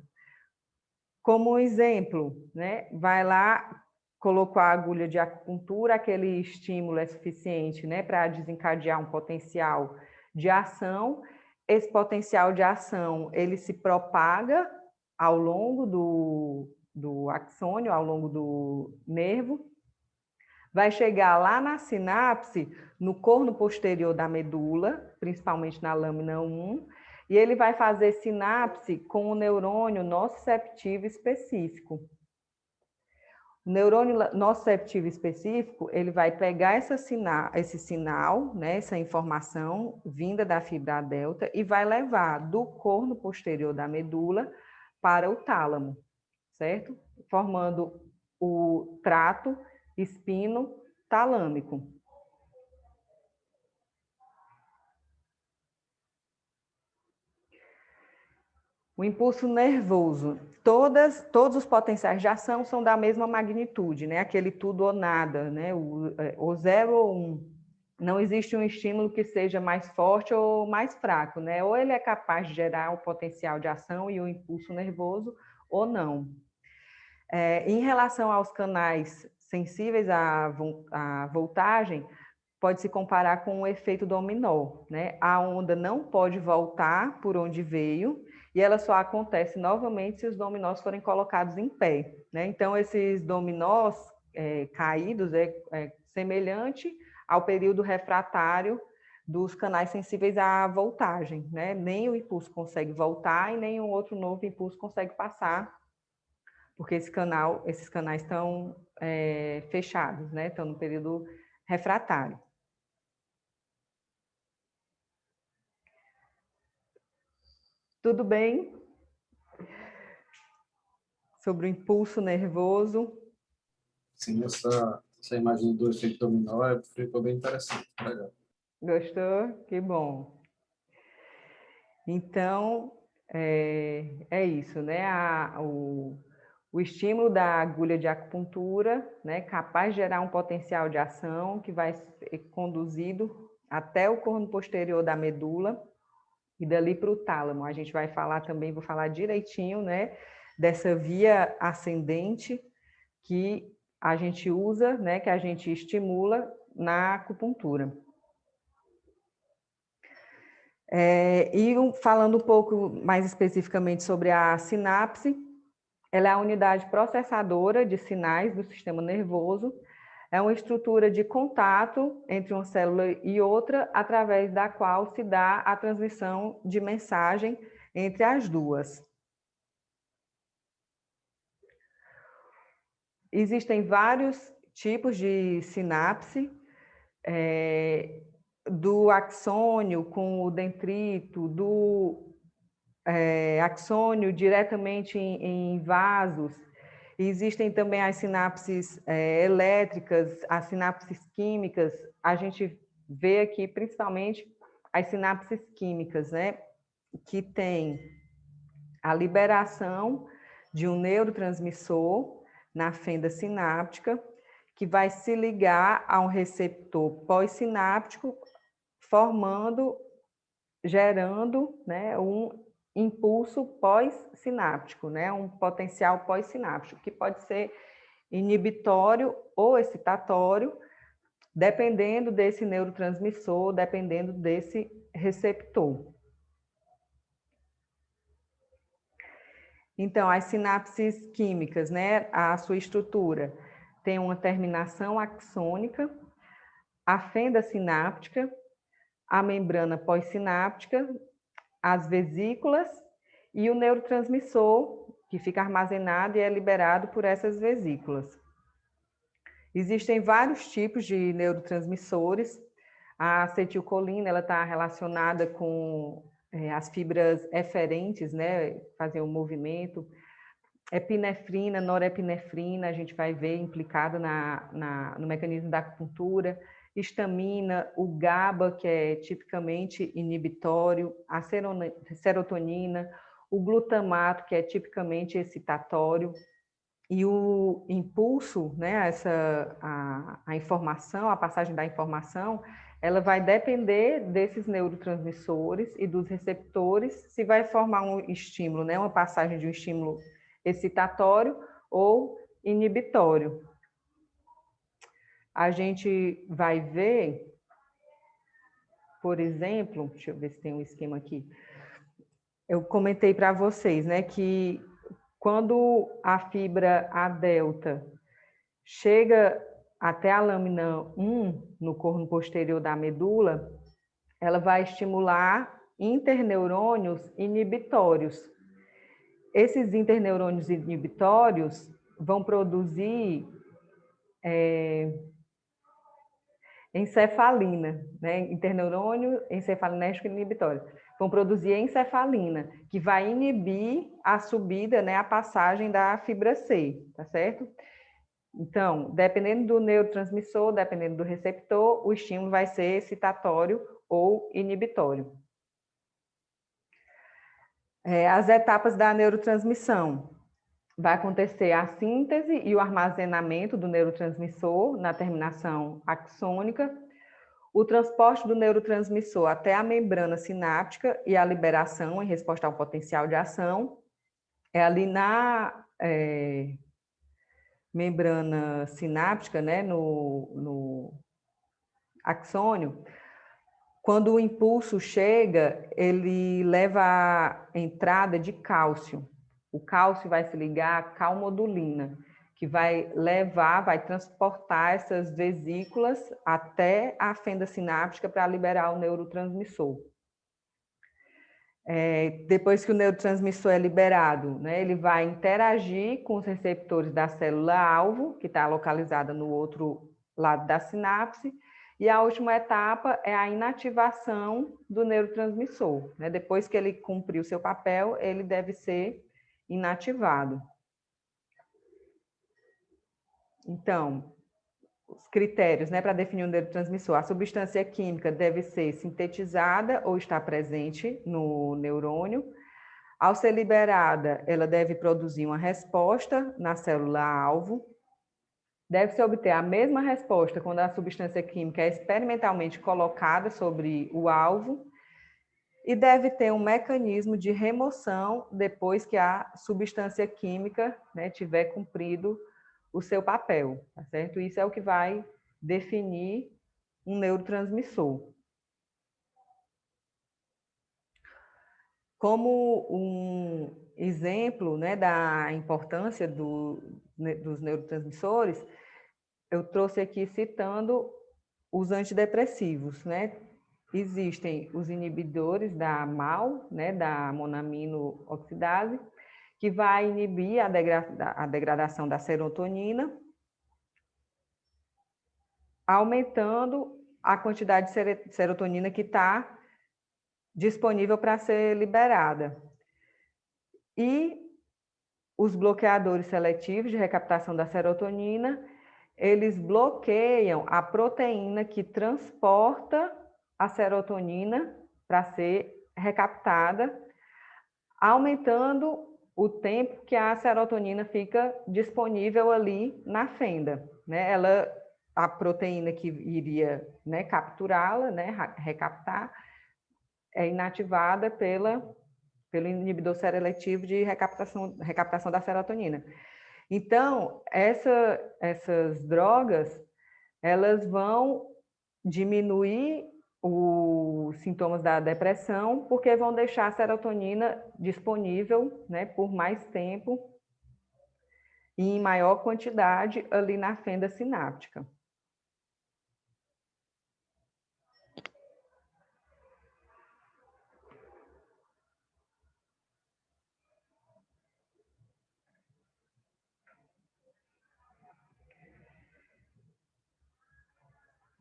Como exemplo, né, vai lá, colocou a agulha de acupuntura, aquele estímulo é suficiente, né, para desencadear um potencial de ação. Esse potencial de ação, ele se propaga ao longo do axônio, ao longo do nervo, vai chegar lá na sinapse, no corno posterior da medula, principalmente na lâmina 1, e ele vai fazer sinapse com o neurônio nociceptivo específico. O neurônio nociceptivo específico, ele vai pegar esse sinal, né, essa informação vinda da fibra delta e vai levar do corno posterior da medula para o tálamo, certo? Formando o trato espino-talâmico. O impulso nervoso. Todos os potenciais de ação são da mesma magnitude, né? Aquele tudo ou nada, né? O 0 ou 1. Não existe um estímulo que seja mais forte ou mais fraco, né? Ou ele é capaz de gerar o potencial de ação e o impulso nervoso, ou não. Em relação aos canais sensíveis à voltagem, pode se comparar com o efeito dominó, né? A onda não pode voltar por onde veio e ela só acontece novamente se os dominós forem colocados em pé, né? Então, esses dominós caídos é semelhante ao período refratário dos canais sensíveis à voltagem, né? Nem o impulso consegue voltar e nem um outro novo impulso consegue passar, porque esses canais estão fechados, né? Estão no período refratário. Tudo bem? Sobre o impulso nervoso. Sim, essa imagem do efeito dominó ficou bem interessante. Legal. Gostou? Que bom. Então, é isso, né? O estímulo da agulha de acupuntura, né, capaz de gerar um potencial de ação que vai ser conduzido até o corno posterior da medula e dali para o tálamo. A gente vai falar também, vou falar direitinho, né, dessa via ascendente que a gente usa, né, que a gente estimula na acupuntura. Falando um pouco mais especificamente sobre a sinapse, ela é a unidade processadora de sinais do sistema nervoso, é uma estrutura de contato entre uma célula e outra, através da qual se dá a transmissão de mensagem entre as duas. Existem vários tipos de sinapse, do axônio com o dendrito, do axônio diretamente em vasos. Existem também as sinapses elétricas, as sinapses químicas. A gente vê aqui principalmente as sinapses químicas, né? Que tem a liberação de um neurotransmissor na fenda sináptica, que vai se ligar a um receptor pós-sináptico, gerando, né, um impulso pós-sináptico, né, um potencial pós-sináptico, que pode ser inibitório ou excitatório, dependendo desse neurotransmissor, dependendo desse receptor. Então, as sinapses químicas, né, a sua estrutura tem uma terminação axônica, a fenda sináptica, a membrana pós-sináptica, as vesículas e o neurotransmissor, que fica armazenado e é liberado por essas vesículas. Existem vários tipos de neurotransmissores. A acetilcolina está relacionada com as fibras eferentes, né, fazer um movimento. Epinefrina, norepinefrina, a gente vai ver implicada no mecanismo da acupuntura. Histamina, o GABA, que é tipicamente inibitório, a serotonina, o glutamato, que é tipicamente excitatório, e o impulso, né, a informação, a passagem da informação, ela vai depender desses neurotransmissores e dos receptores, se vai formar um estímulo, né, uma passagem de um estímulo excitatório ou inibitório. A gente vai ver, por exemplo, deixa eu ver se tem um esquema aqui. Eu comentei para vocês, né, que quando a fibra A delta chega até a lâmina 1 no corno posterior da medula, ela vai estimular interneurônios inibitórios. Esses interneurônios inibitórios vão produzir encefalina, né? Interneurônio encefalinético inibitório. Vão produzir encefalina, que vai inibir a subida, né, a passagem da fibra C, tá certo? Então, dependendo do neurotransmissor, dependendo do receptor, o estímulo vai ser excitatório ou inibitório. As etapas da neurotransmissão. Vai acontecer a síntese e o armazenamento do neurotransmissor na terminação axônica, o transporte do neurotransmissor até a membrana sináptica e a liberação em resposta ao potencial de ação. É ali na membrana sináptica, né, no axônio, quando o impulso chega, ele leva a entrada de cálcio. O cálcio vai se ligar à calmodulina, que vai transportar essas vesículas até a fenda sináptica para liberar o neurotransmissor. Depois que o neurotransmissor é liberado, né, ele vai interagir com os receptores da célula-alvo, que está localizada no outro lado da sinapse, e a última etapa é a inativação do neurotransmissor, né? Depois que ele cumprir o seu papel, ele deve ser inativado. Então, os critérios, né, para definir um neurotransmissor. A substância química deve ser sintetizada ou estar presente no neurônio. Ao ser liberada, ela deve produzir uma resposta na célula-alvo. Deve-se obter a mesma resposta quando a substância química é experimentalmente colocada sobre o alvo e deve ter um mecanismo de remoção depois que a substância química, né, tiver cumprido o seu papel, tá certo? Isso é o que vai definir um neurotransmissor. Como um exemplo, né, da importância dos neurotransmissores, eu trouxe aqui citando os antidepressivos, né? Existem os inibidores da MAO, né, da monamino oxidase, que vai inibir a degradação da serotonina, aumentando a quantidade de serotonina que está disponível para ser liberada. E os bloqueadores seletivos de recaptação da serotonina, eles bloqueiam a proteína que transporta a serotonina para ser recaptada, aumentando o tempo que a serotonina fica disponível ali na fenda, né? A proteína que iria, né, capturá-la, né, recaptar, é inativada pelo inibidor seletivo de recaptação da serotonina. Então, essas drogas, elas vão diminuir os sintomas da depressão, porque vão deixar a serotonina disponível, né, por mais tempo e em maior quantidade ali na fenda sináptica.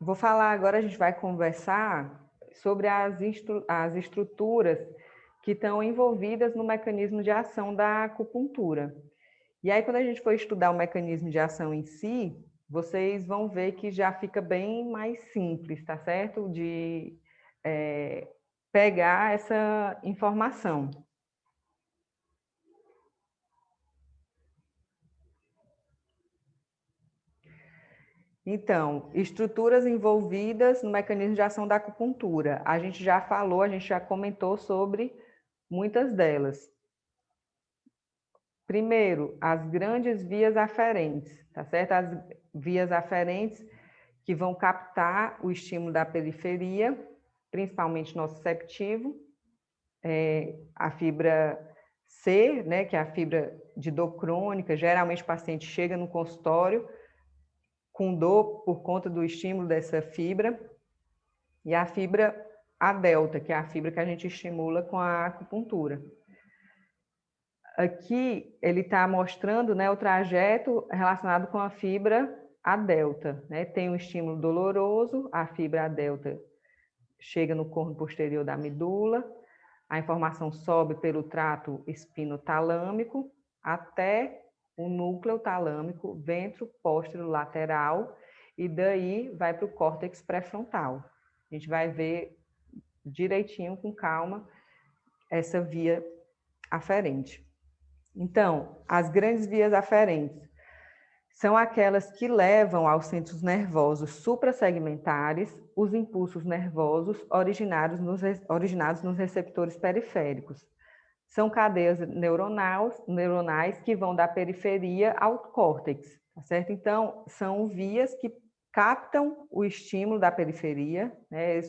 Vou falar agora, a gente vai conversar sobre as estruturas que estão envolvidas no mecanismo de ação da acupuntura. E aí, quando a gente for estudar o mecanismo de ação em si, vocês vão ver que já fica bem mais simples, tá certo? De pegar essa informação. Então, estruturas envolvidas no mecanismo de ação da acupuntura. A gente já falou, a gente já comentou sobre muitas delas. Primeiro, as grandes vias aferentes, tá certo? As vias aferentes que vão captar o estímulo da periferia, principalmente nociceptivo, a fibra C, né, que é a fibra de dor crônica. Geralmente o paciente chega no consultório com dor por conta do estímulo dessa fibra, e a fibra A delta, que é a fibra que a gente estimula com a acupuntura. Aqui ele está mostrando, né, o trajeto relacionado com a fibra A delta, né? Tem um estímulo doloroso, a fibra A delta chega no corno posterior da medula, a informação sobe pelo trato espinotalâmico até o núcleo talâmico ventro-póstero-lateral, e daí vai para o córtex pré-frontal. A gente vai ver direitinho, com calma, essa via aferente. Então, as grandes vias aferentes são aquelas que levam aos centros nervosos suprassegmentares os impulsos nervosos originados nos receptores periféricos. São cadeias neuronais que vão da periferia ao córtex, tá certo? Então, são vias que captam o estímulo da periferia, né?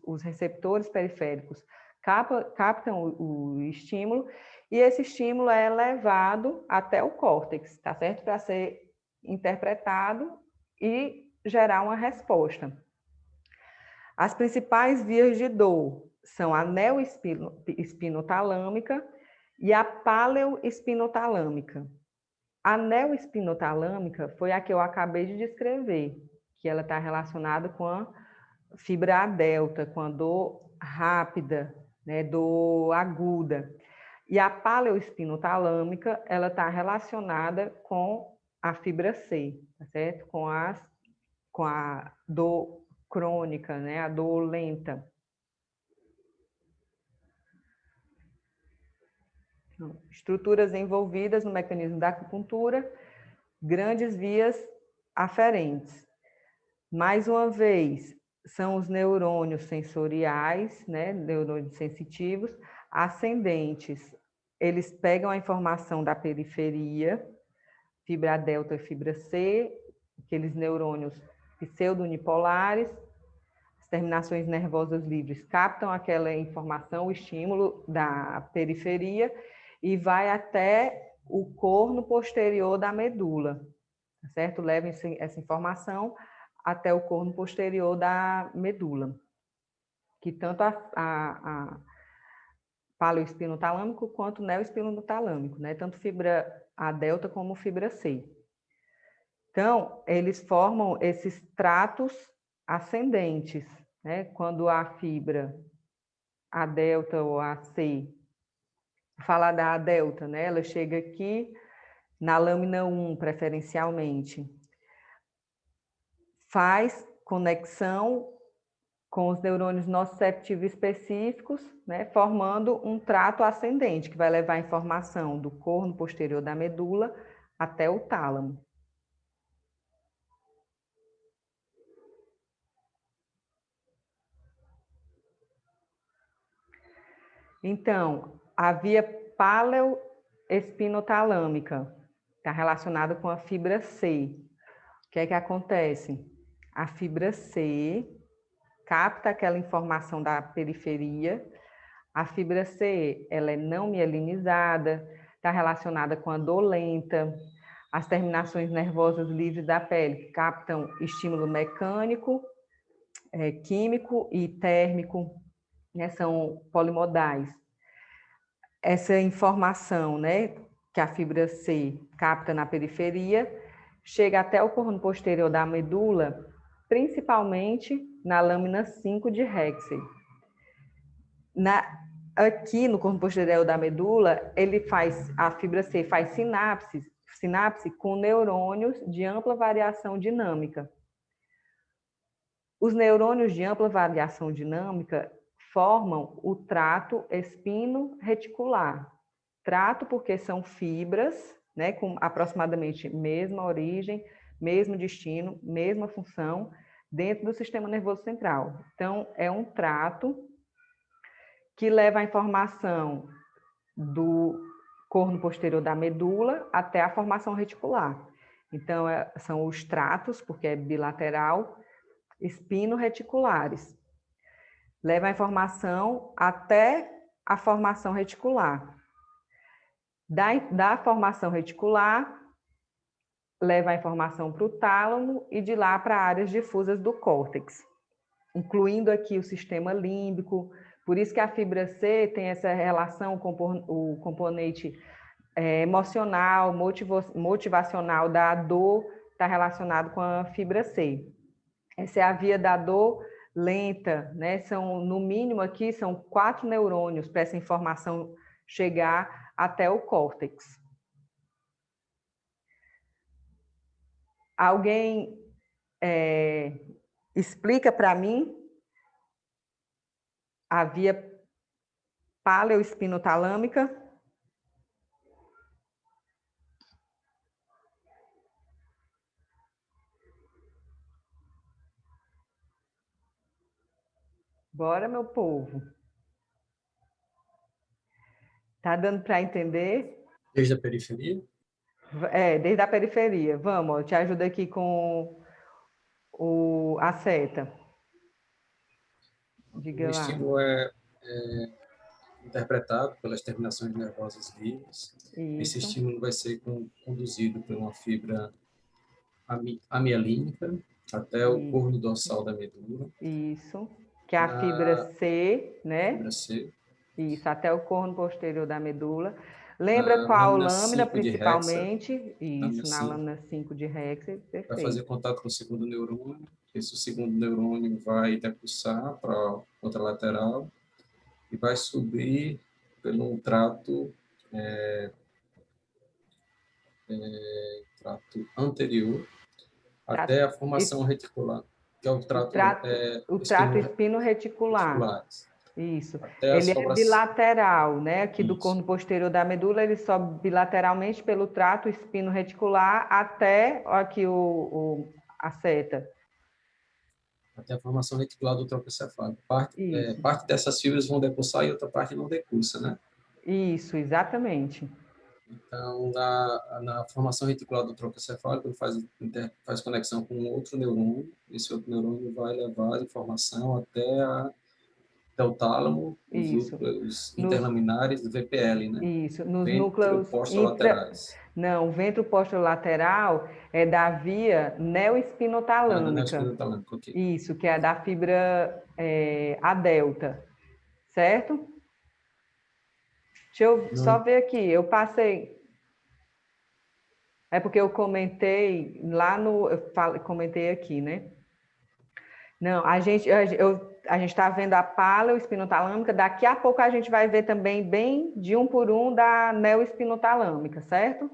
Os receptores periféricos captam o estímulo, e esse estímulo é levado até o córtex, tá certo? Para ser interpretado e gerar uma resposta. As principais vias de dor são a neoespinotalâmica e a paleoespinotalâmica. A neoespinotalâmica foi a que eu acabei de descrever, que ela está relacionada com a fibra A delta, com a dor rápida, né, dor aguda. E a paleoespinotalâmica, ela está relacionada com a fibra C, tá certo? Com com a dor crônica, né, a dor lenta. Estruturas envolvidas no mecanismo da acupuntura, grandes vias aferentes. Mais uma vez, são os neurônios sensoriais, né, neurônios sensitivos, ascendentes. Eles pegam a informação da periferia, fibra delta e fibra C, aqueles neurônios pseudonipolares, as terminações nervosas livres captam aquela informação, o estímulo da periferia, e vai até o corno posterior da medula, certo? Leva essa informação até o corno posterior da medula, que tanto a paleoespinotalâmico quanto neoespinotalâmico, né? Tanto fibra A delta como fibra C. Então, eles formam esses tratos ascendentes, né? Quando a fibra A delta ou A C, falar da A delta, né? Ela chega aqui na lâmina 1, preferencialmente, faz conexão com os neurônios nociceptivos específicos, né, formando um trato ascendente, que vai levar a informação do corno posterior da medula até o tálamo. Então, a via paleoespinotalâmica está relacionada com a fibra C. O que é que acontece? A fibra C capta aquela informação da periferia. A fibra C, ela é não mielinizada, está relacionada com a dor lenta. As terminações nervosas livres da pele captam estímulo mecânico, químico e térmico, né, são polimodais. Essa informação, né, que a fibra C capta na periferia, chega até o corno posterior da medula, principalmente na lâmina 5 de Hexey. Aqui no corno posterior da medula, a fibra C faz sinapse com neurônios de ampla variação dinâmica. Os neurônios de ampla variação dinâmica formam o trato espino-reticular. Trato porque são fibras, né, com aproximadamente mesma origem, mesmo destino, mesma função, dentro do sistema nervoso central. Então, é um trato que leva a informação do corno posterior da medula até a formação reticular. Então, são os tratos, porque é bilateral, espino-reticulares. Leva a informação até a formação reticular. Da formação reticular, leva a informação para o tálamo e de lá para áreas difusas do córtex, incluindo aqui o sistema límbico. Por isso que a fibra C tem essa relação com o componente emocional, motivacional da dor, está relacionado com a fibra C. Essa é a via da dor lenta, né? No mínimo aqui, são 4 neurônios para essa informação chegar até o córtex. Alguém explica para mim a via paleoespinotalâmica? Bora, meu povo. Tá dando para entender? Desde a periferia? Desde a periferia. Vamos, eu te ajudo aqui com a seta. Diga O lá. estímulo é interpretado pelas terminações nervosas livres. Esse Isso. estímulo vai ser conduzido por uma fibra amielínica até o corno dorsal da medula. Isso. Que é a fibra C, né? Fibra C. Isso, até o corno posterior da medula. Lembra qual lâmina, principalmente? Isso, na lâmina 5 de Hexey, perfeito. Vai fazer contato com o segundo neurônio. Esse segundo neurônio vai depulsar para a contralateral e vai subir pelo trato anterior até a formação reticular, que é o trato, o trato espino-reticular. reticulares. Isso. Até Ele as é bilateral, né? Aqui do Isso. corno posterior da medula, ele sobe bilateralmente pelo trato espino-reticular até aqui a seta. Até a formação reticular do tronco encefálico. Isso. Parte dessas fibras vão decussar e outra parte não decursa, né? Isso, exatamente. Então, na formação reticular do tronco encefálico, ele faz conexão com outro neurônio. Esse outro neurônio vai levar a informação até o tálamo, os Isso. núcleos interlaminares do VPL, né? Isso. Nos núcleos Ventroposterolaterais. Não, o ventro posterolateral é da via Da neoespinotalâmica. neoespinotalâmica, ok. Isso, que é da fibra A delta, certo? Deixa eu só ver aqui, eu passei. É porque eu comentei lá no. Comentei aqui, né? Não, a gente está vendo a paleoespinotalâmica, daqui a pouco a gente vai ver também bem de um por um da neoespinotalâmica, certo?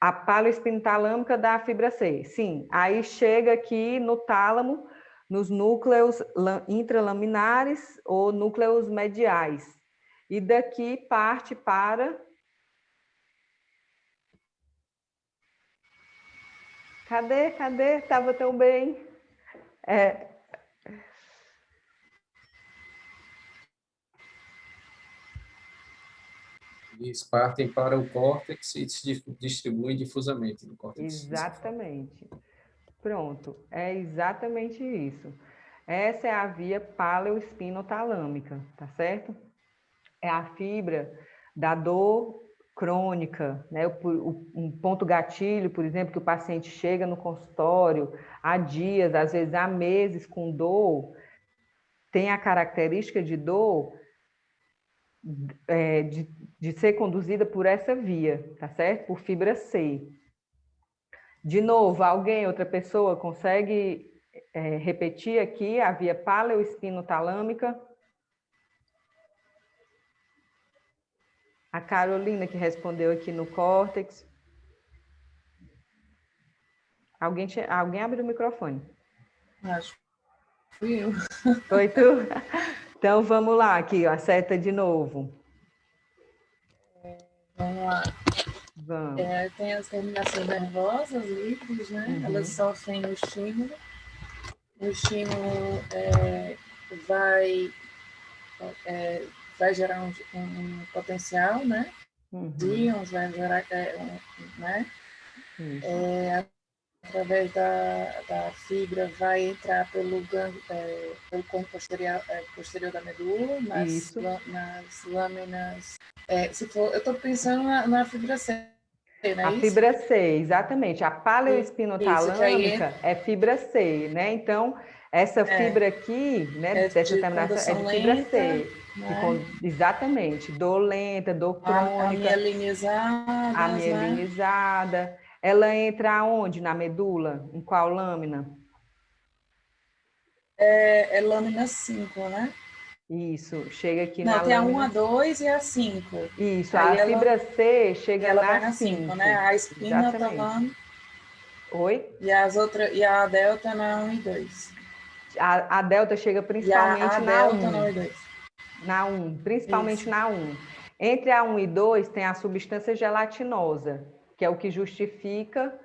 A paleoespinotalâmica da fibra C, sim. Aí chega aqui no tálamo, nos núcleos intralaminares ou núcleos mediais. E daqui parte para... Cadê? Estava tão bem. Eles partem para o córtex e se distribuem difusamente no córtex encefálico. Exatamente. Pronto, é exatamente isso. Essa é a via paleoespinotalâmica, tá certo? É a fibra da dor crônica, né? Um ponto gatilho, por exemplo, que o paciente chega no consultório há dias, às vezes há meses com dor, tem a característica de dor de ser conduzida por essa via, tá certo? Por fibra C. De novo, outra pessoa consegue repetir aqui a via paleoespinotalâmica? A Carolina que respondeu aqui no córtex. Alguém abre o microfone. Acho que fui eu. Foi tu? Então vamos lá, aqui, ó, a seta de novo. Vamos lá. Vamos. Tem as terminações nervosas livres, né? Uhum. Elas sofrem o estímulo. O estímulo vai gerar um potencial, né? Uhum. Íons, vai gerar né? Através da fibra, vai entrar pelo corpo posterior da medula, nas lâminas. Eu estou pensando na fibra C, não é a isso? fibra C, exatamente. A paleoespinotalâmica é fibra C, né? Então, essa fibra aqui, né, dessa terminação, é de fibra lenta, C. né? Exatamente. Dor lenta, dor crônica. Amielinizada. Né? Ela entra aonde? Na medula? Em qual lâmina? É lâmina 5, né? Isso, chega aqui Não, na tem lâmina... a 1, a 2 e a 5. Isso, aí a fibra C chega vai na 5, 5. né? A espina tá lá. Oi? E a delta na 1 e 2. A delta chega principalmente a na delta 1. Na 1 e 2. Na 1, principalmente Isso. na 1. Entre a 1 e 2 tem a substância gelatinosa, que é o que justifica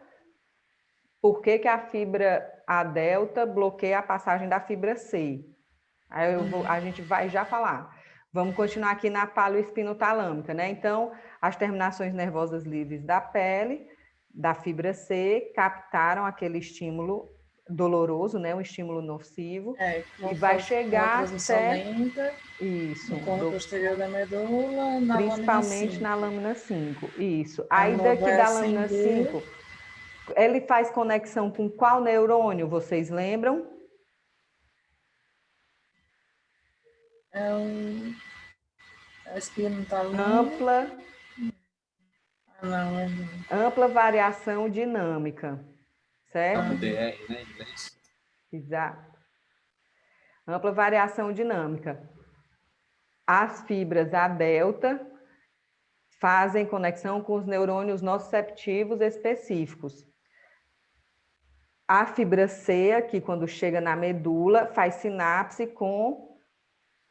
por que a fibra A delta bloqueia a passagem da fibra C. Aí a gente vai já falar. Vamos continuar aqui na paleoespinotalâmica, né? Então, as terminações nervosas livres da pele, da fibra C, captaram aquele estímulo doloroso, né? Um estímulo nocivo, e vai chegar até... lenta, isso, no corpo posterior da medula, principalmente na lâmina 5. Isso. Aí daqui da lâmina 5, ele faz conexão com qual neurônio, vocês lembram? A espina não tá ampla. Ampla variação dinâmica, certo? ADR, né, em inglês. Exato. Ampla variação dinâmica. As fibras A delta fazem conexão com os neurônios nociceptivos específicos. A fibra C, aqui, quando chega na medula, faz sinapse com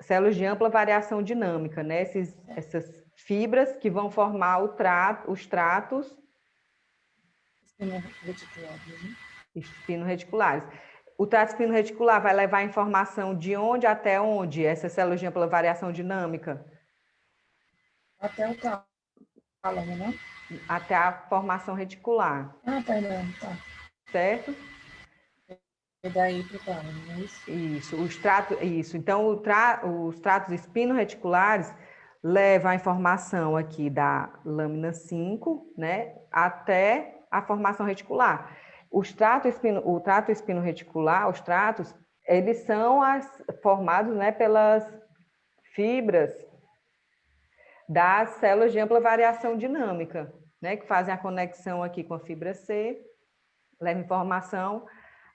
células de ampla variação dinâmica, né? Essas fibras que vão formar os tratos espino-reticulares. O trato espino-reticular vai levar a informação de onde até onde, essas células de ampla variação dinâmica? Até o tálamo, né? Até a formação reticular. Perdão, tá. Certo? E daí para o tálamo, não é isso? Isso. Então, os tratos espino-reticulares levam a informação aqui da lâmina 5, né, até a formação reticular. O trato espino-reticular, os tratos, eles são formados, né, pelas fibras das células de ampla variação dinâmica, né, que fazem a conexão aqui com a fibra C, leva informação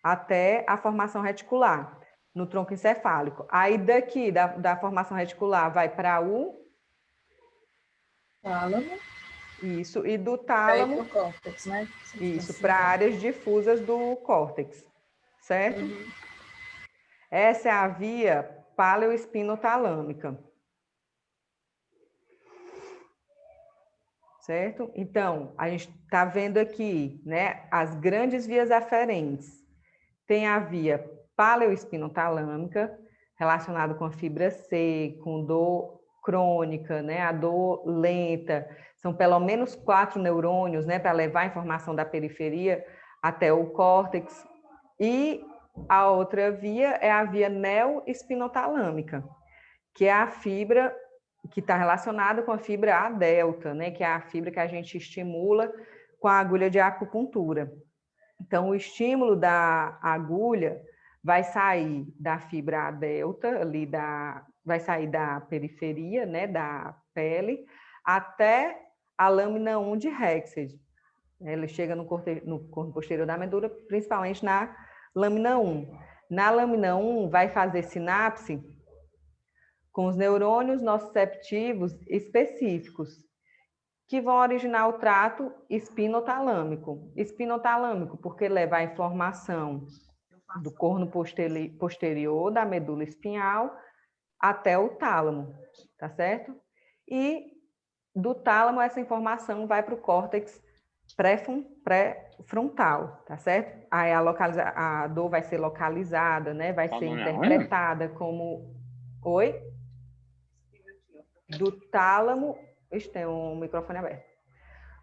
até a formação reticular, no tronco encefálico. Aí daqui, da formação reticular, vai para o tálamo. Isso, e do tálamo... Para o córtex, né? Isso, para áreas difusas do córtex, certo? Uhum. Essa é a via paleoespinotalâmica. Certo? Então, a gente está vendo aqui, né, as grandes vias aferentes. Tem a via paleoespinotalâmica, relacionada com a fibra C, com dor crônica, né, a dor lenta. São pelo menos 4 neurônios, né, para levar a informação da periferia até o córtex. E a outra via é a via neoespinotalâmica, que é a fibra que está relacionada com a fibra A delta, né, que é a fibra que a gente estimula com a agulha de acupuntura. Então, o estímulo da agulha vai sair da fibra A delta, vai sair da periferia, né, da pele, até a lâmina 1 de Rexed. Ele chega no corno posterior da medula, principalmente na lâmina 1. Na lâmina 1, vai fazer sinapse com os neurônios nociceptivos específicos, que vão originar o trato espinotalâmico. Espinotalâmico, porque leva a informação do corno posterior da medula espinhal até o tálamo, tá certo? E do tálamo, essa informação vai para o córtex pré-frontal, tá certo? Aí a dor vai ser localizada, né? Vai ser interpretada como... Oi? Do tálamo... Ixi, tem um microfone aberto.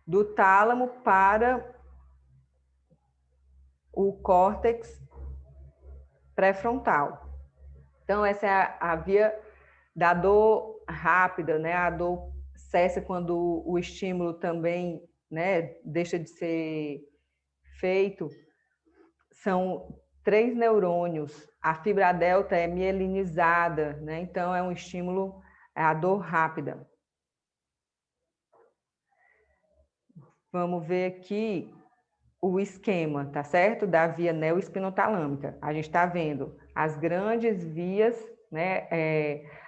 Do tálamo para o córtex pré-frontal. Então, essa é a via da dor rápida, né? A dor cessa quando o estímulo também, né, deixa de ser feito. São 3 neurônios. A fibra delta é mielinizada, né? Então, é um estímulo, é a dor rápida. Vamos ver aqui o esquema, tá certo? Da via neoespinotalâmica. A gente está vendo as grandes vias, né,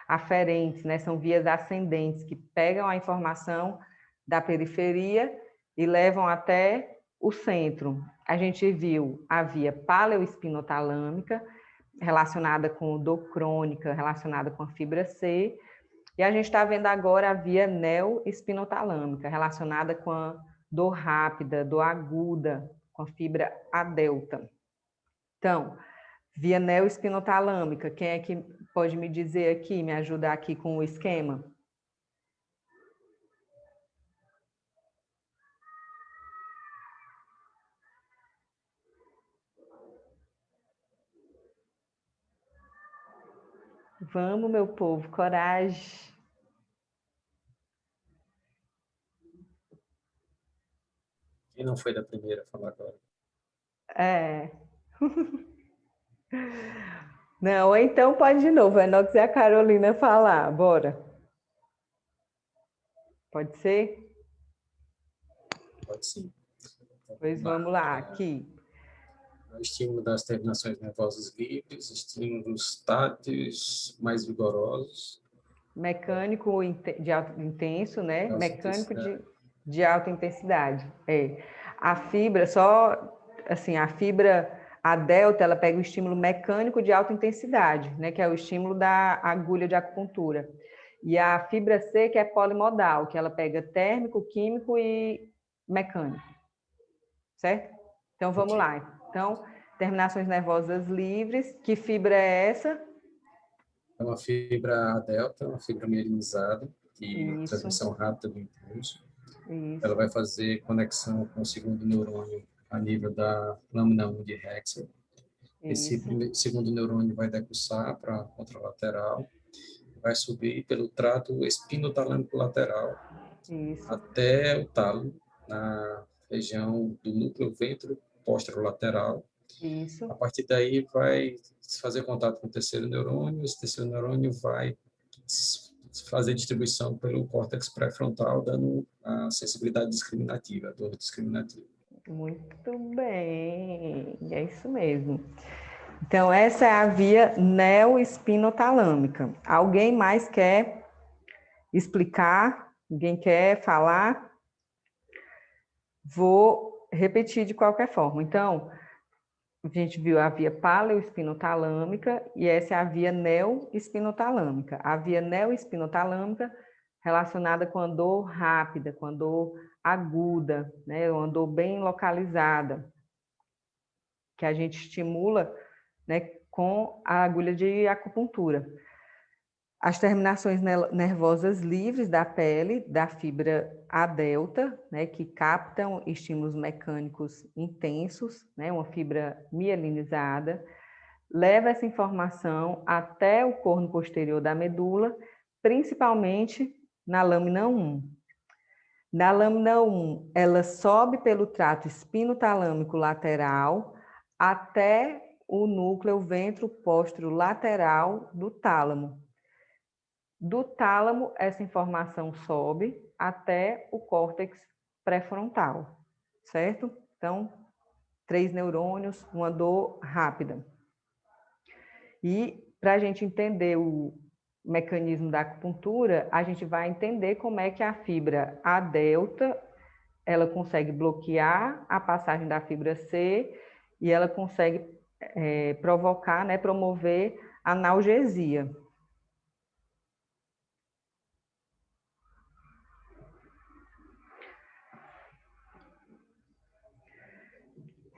aferentes, né? São vias ascendentes que pegam a informação da periferia e levam até o centro. A gente viu a via paleoespinotalâmica, relacionada com dor crônica, relacionada com a fibra C, e a gente está vendo agora a via neoespinotalâmica, relacionada com a dor rápida, dor aguda, com a fibra A delta. Então, via neoespinotalâmica, quem é que pode me dizer aqui, me ajudar aqui com o esquema? Vamos, meu povo, coragem. Quem não foi da primeira a falar agora? É. Não, ou então pode de novo, a Enox e a Carolina falar, bora. Pode ser? Pode sim. Então, Pois vamos lá, aqui. O estímulo das terminações nervosas livres, estímulos táteis mais vigorosos. Mecânico de alto intenso, né? Mecânico de alta intensidade. É. A fibra, só assim, a fibra A delta, ela pega o estímulo mecânico de alta intensidade, né, que é o estímulo da agulha de acupuntura. E a fibra C, que é polimodal, que ela pega térmico, químico e mecânico. Certo? Então, vamos lá. Então, terminações nervosas livres. Que fibra é essa? É uma fibra delta, uma fibra mielinizada, de Isso. transmissão rápida do impulso. Isso. Ela vai fazer conexão com o segundo neurônio a nível da lâmina 1 de Hexer. Esse segundo neurônio vai decussar para a contralateral, vai subir pelo trato espinotalâmico lateral até o tálamo, na região do núcleo ventro posterolateral. A partir daí vai fazer contato com o terceiro neurônio, esse terceiro neurônio vai fazer distribuição pelo córtex pré-frontal, dando a sensibilidade discriminativa, a dor discriminativa. Muito bem, é isso mesmo. Então, essa é a via neoespinotalâmica. Alguém mais quer explicar? Alguém quer falar? Vou repetir de qualquer forma. Então, a gente viu a via paleoespinotalâmica e essa é a via neoespinotalâmica. A via neoespinotalâmica relacionada com a dor rápida, com a dor aguda, né, uma dor bem localizada, que a gente estimula, né, com a agulha de acupuntura. As terminações nervosas livres da pele, da fibra A delta, né, que captam estímulos mecânicos intensos, né, uma fibra mielinizada, leva essa informação até o corno posterior da medula, principalmente na lâmina 1. Na lâmina 1, ela sobe pelo trato espinotalâmico lateral até o núcleo ventro-póstero-lateral do tálamo. Do tálamo, essa informação sobe até o córtex pré-frontal, certo? Então, 3 neurônios, uma dor rápida. E para a gente entender o mecanismo da acupuntura, a gente vai entender como é que a fibra A delta, ela consegue bloquear a passagem da fibra C e ela consegue provocar, né, promover analgesia.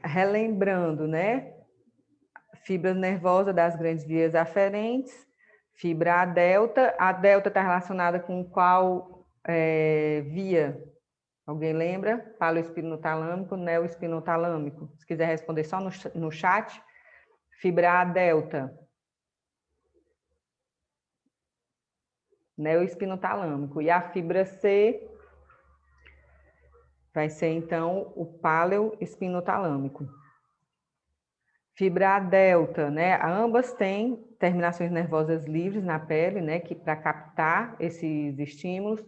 Relembrando, né? Fibra nervosa das grandes vias aferentes, fibra A delta. A delta está relacionada com qual via? Alguém lembra? Paleoespinotalâmico, neoespinotalâmico. Se quiser responder só no chat. Fibra A delta. Neoespinotalâmico. E a fibra C vai ser, então, o paleoespinotalâmico. Fibra A delta, né? Ambas têm terminações nervosas livres na pele, né? Que para captar esses estímulos.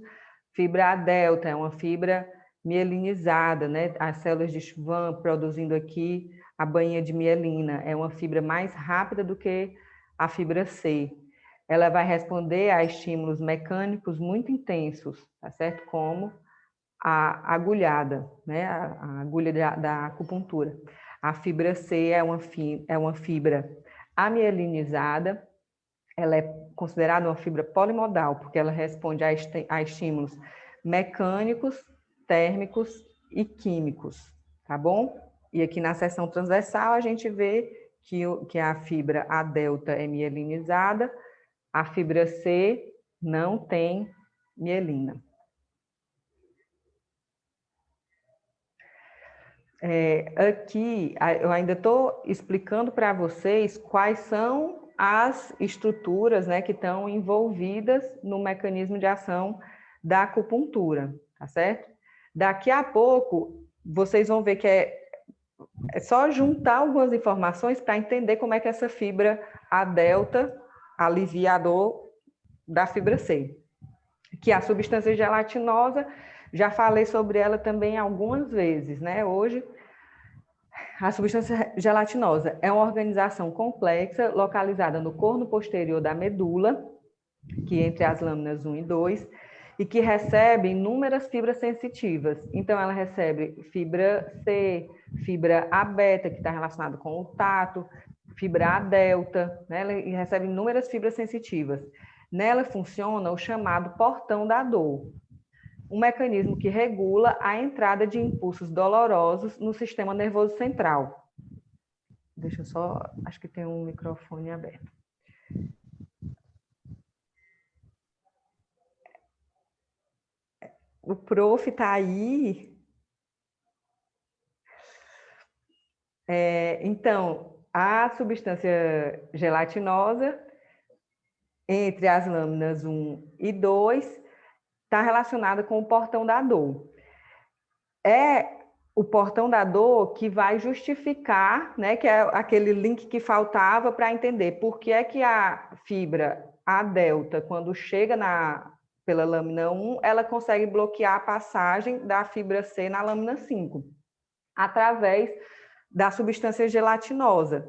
Fibra A delta é uma fibra mielinizada, né? As células de Schwann produzindo aqui a bainha de mielina. É uma fibra mais rápida do que a fibra C. Ela vai responder a estímulos mecânicos muito intensos, tá certo? Como a agulhada, né? A agulha da acupuntura. A fibra C é uma fibra amielinizada, ela é considerada uma fibra polimodal, porque ela responde a estímulos mecânicos, térmicos e químicos, tá bom? E aqui na seção transversal a gente vê que a fibra A delta é mielinizada, a fibra C não tem mielina. Aqui eu ainda estou explicando para vocês quais são as estruturas, né, que estão envolvidas no mecanismo de ação da acupuntura, tá certo? Daqui a pouco vocês vão ver que é só juntar algumas informações para entender como é que essa fibra A delta alivia a dor da fibra C, que é a substância gelatinosa. Já falei sobre ela também algumas vezes, né? Hoje, a substância gelatinosa é uma organização complexa localizada no corno posterior da medula, que é entre as lâminas 1 e 2, e que recebe inúmeras fibras sensitivas. Então, ela recebe fibra C, fibra A beta, que está relacionada com o tato, fibra A delta, né? Ela recebe inúmeras fibras sensitivas. Nela funciona o chamado portão da dor, um mecanismo que regula a entrada de impulsos dolorosos no sistema nervoso central. Deixa eu só, acho que tem um microfone aberto. O prof está aí. Então, a substância gelatinosa, entre as lâminas 1 e 2, está relacionada com o portão da dor. É o portão da dor que vai justificar, né, que é aquele link que faltava para entender por que é que a fibra A delta, quando chega pela lâmina 1, ela consegue bloquear a passagem da fibra C na lâmina 5, através da substância gelatinosa.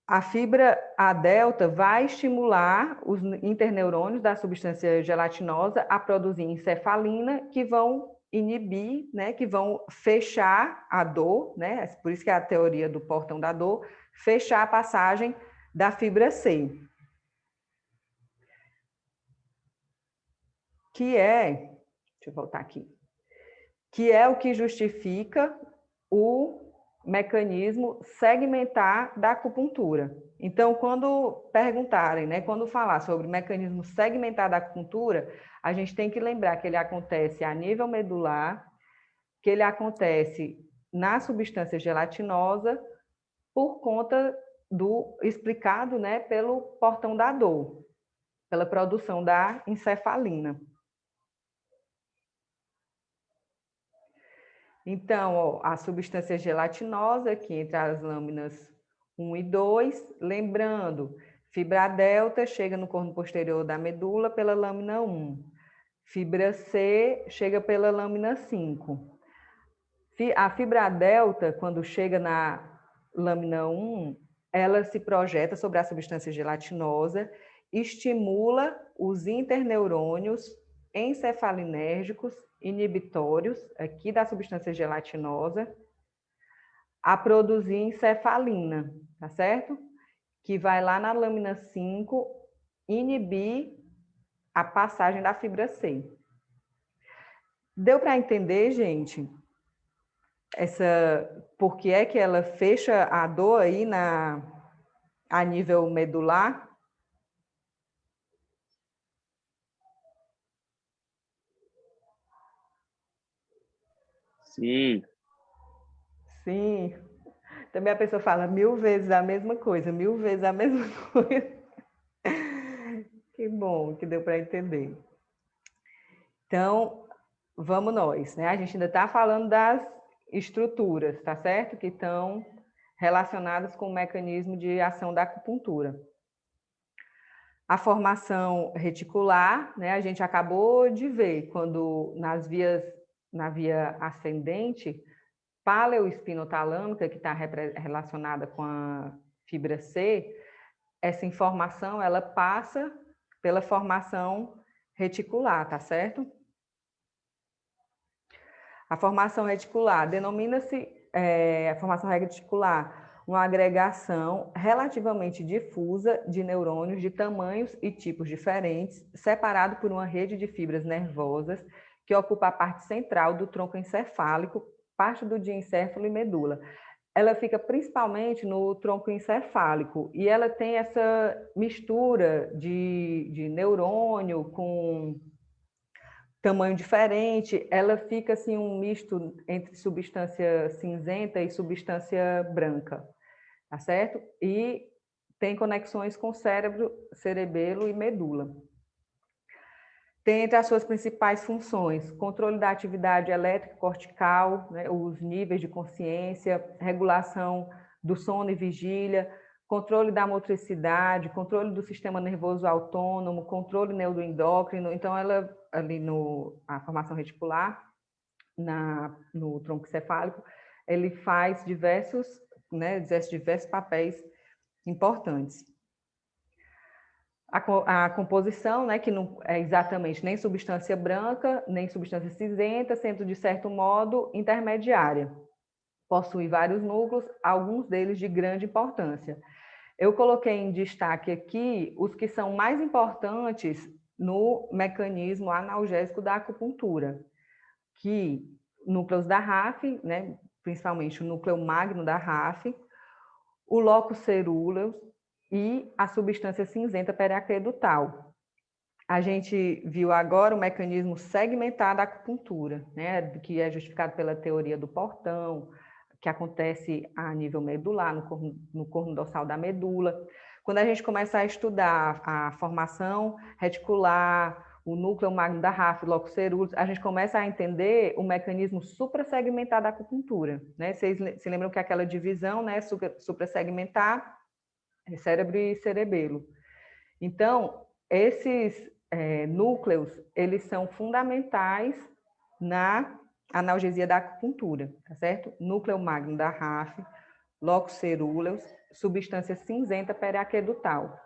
A fibra A delta vai estimular os interneurônios da substância gelatinosa a produzir encefalina, que vão inibir, né, que vão fechar a dor, né, por isso que é a teoria do portão da dor, fechar a passagem da fibra C. Deixa eu voltar aqui, que é o que justifica o mecanismo segmentar da acupuntura. Então, quando perguntarem, né, quando falar sobre mecanismo segmentar da acupuntura, a gente tem que lembrar que ele acontece a nível medular, que ele acontece na substância gelatinosa por conta do explicado, né, pelo portão da dor, pela produção da encefalina. Então, ó, a substância gelatinosa aqui entre as lâminas 1 e 2, lembrando, fibra delta chega no corno posterior da medula pela lâmina 1. Fibra C chega pela lâmina 5. A fibra delta, quando chega na lâmina 1, ela se projeta sobre a substância gelatinosa, estimula os interneurônios encefalinérgicos inibitórios, aqui da substância gelatinosa, a produzir encefalina, tá certo? Que vai lá na lâmina 5 inibir a passagem da fibra C. Deu para entender, gente? Por que é que ela fecha a dor aí a nível medular? Sim. Sim. Também a pessoa fala 1000 vezes a mesma coisa, 1000 vezes a mesma coisa. Que bom que deu para entender. Então, vamos nós, né? A gente ainda está falando das estruturas, tá certo? Que estão relacionadas com o mecanismo de ação da acupuntura. A formação reticular, né? A gente acabou de ver quando na via ascendente, paleoespinotalâmica, que está relacionada com a fibra C, essa informação ela passa pela formação reticular, tá certo? A formação reticular denomina-se a formação reticular uma agregação relativamente difusa de neurônios de tamanhos e tipos diferentes, separado por uma rede de fibras nervosas que ocupa a parte central do tronco encefálico, parte do diencéfalo e medula. Ela fica principalmente no tronco encefálico e ela tem essa mistura de neurônio com tamanho diferente, ela fica assim um misto entre substância cinzenta e substância branca, tá certo? E tem conexões com cérebro, cerebelo e medula. Tem entre as suas principais funções controle da atividade elétrica cortical, né, os níveis de consciência, regulação do sono e vigília, controle da motricidade, controle do sistema nervoso autônomo, controle neuroendócrino. Então, ela ali a formação reticular, no tronco cefálico, ele faz exerce diversos papéis importantes. A composição, né, que não é exatamente nem substância branca, nem substância cinzenta, sendo, de certo modo, intermediária. Possui vários núcleos, alguns deles de grande importância. Eu coloquei em destaque aqui os que são mais importantes no mecanismo analgésico da acupuntura, que núcleos da RAF, né, principalmente o núcleo magno da RAF, o locus ceruleus e a substância cinzenta periaquedutal. A gente viu agora o mecanismo segmentar da acupuntura, né, que é justificado pela teoria do portão, que acontece a nível medular, no corno dorsal da medula. Quando a gente começa a estudar a formação reticular, o núcleo magno da RAF, locus ceruleus, a gente começa a entender o mecanismo suprassegmentar da acupuntura, né? Vocês se lembram que aquela divisão, né, suprassegmentar, cérebro e cerebelo. Então, esses núcleos, eles são fundamentais na analgesia da acupuntura, tá certo? Núcleo magno da RAF, locus ceruleus, substância cinzenta periaquedutal.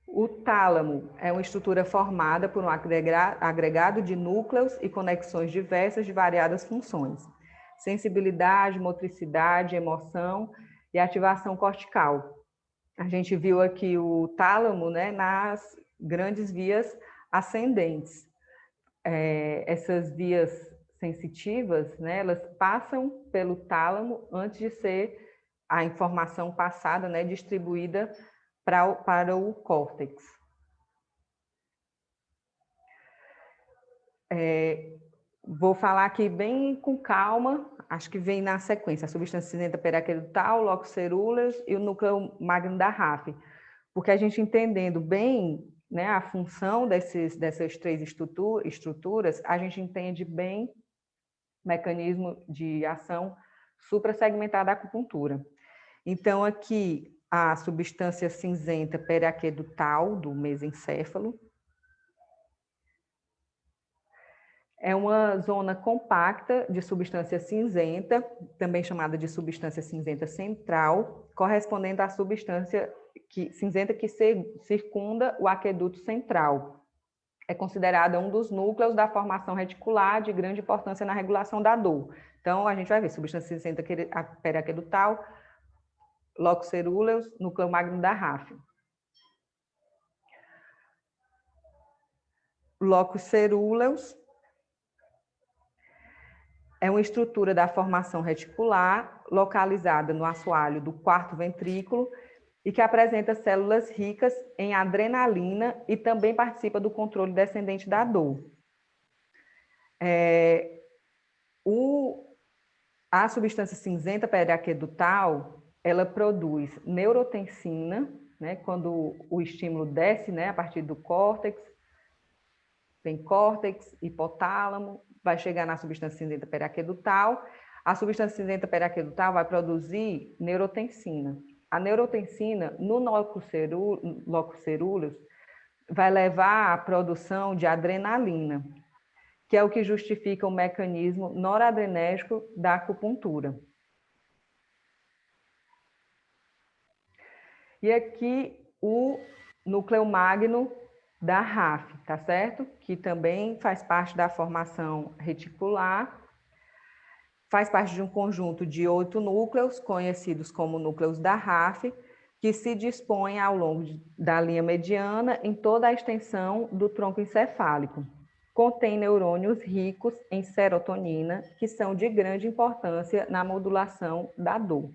O tálamo é uma estrutura formada por um agregado de núcleos e conexões diversas de variadas funções. Sensibilidade, motricidade, emoção e ativação cortical. A gente viu aqui o tálamo, né, nas grandes vias ascendentes. Essas vias sensitivas, né, elas passam pelo tálamo antes de ser a informação passada, né, distribuída para o córtex. Vou falar aqui bem com calma, acho que vem na sequência, a substância cinzenta periaquedutal, locus ceruleus e o núcleo magno da RAF, porque a gente entendendo bem, né, a função dessas três estruturas, a gente entende bem o mecanismo de ação suprassegmentar da acupuntura. Então, aqui, a substância cinzenta periaquedutal do mesencéfalo é uma zona compacta de substância cinzenta, também chamada de substância cinzenta central, correspondendo à substância cinzenta que circunda o aqueduto central. É considerada um dos núcleos da formação reticular de grande importância na regulação da dor. Então, a gente vai ver substância cinzenta periaquedutal, locus ceruleus, núcleo magno da RAF. Locus ceruleus é uma estrutura da formação reticular localizada no assoalho do quarto ventrículo e que apresenta células ricas em adrenalina e também participa do controle descendente da dor. A substância cinzenta periaquedutal, ela produz neurotensina, né, quando o estímulo desce, né, a partir do córtex, tem córtex, hipotálamo, vai chegar na substância cinzenta periaquedutal. A substância cinzenta periaquedutal vai produzir neurotensina. A neurotensina, no locus ceruleus, vai levar à produção de adrenalina, que é o que justifica o mecanismo noradrenérgico da acupuntura. E aqui o núcleo magno da RAF, tá certo? Que também faz parte da formação reticular, faz parte de um conjunto de 8 núcleos, conhecidos como núcleos da RAF, que se dispõem ao longo da linha mediana em toda a extensão do tronco encefálico. Contém neurônios ricos em serotonina, que são de grande importância na modulação da dor.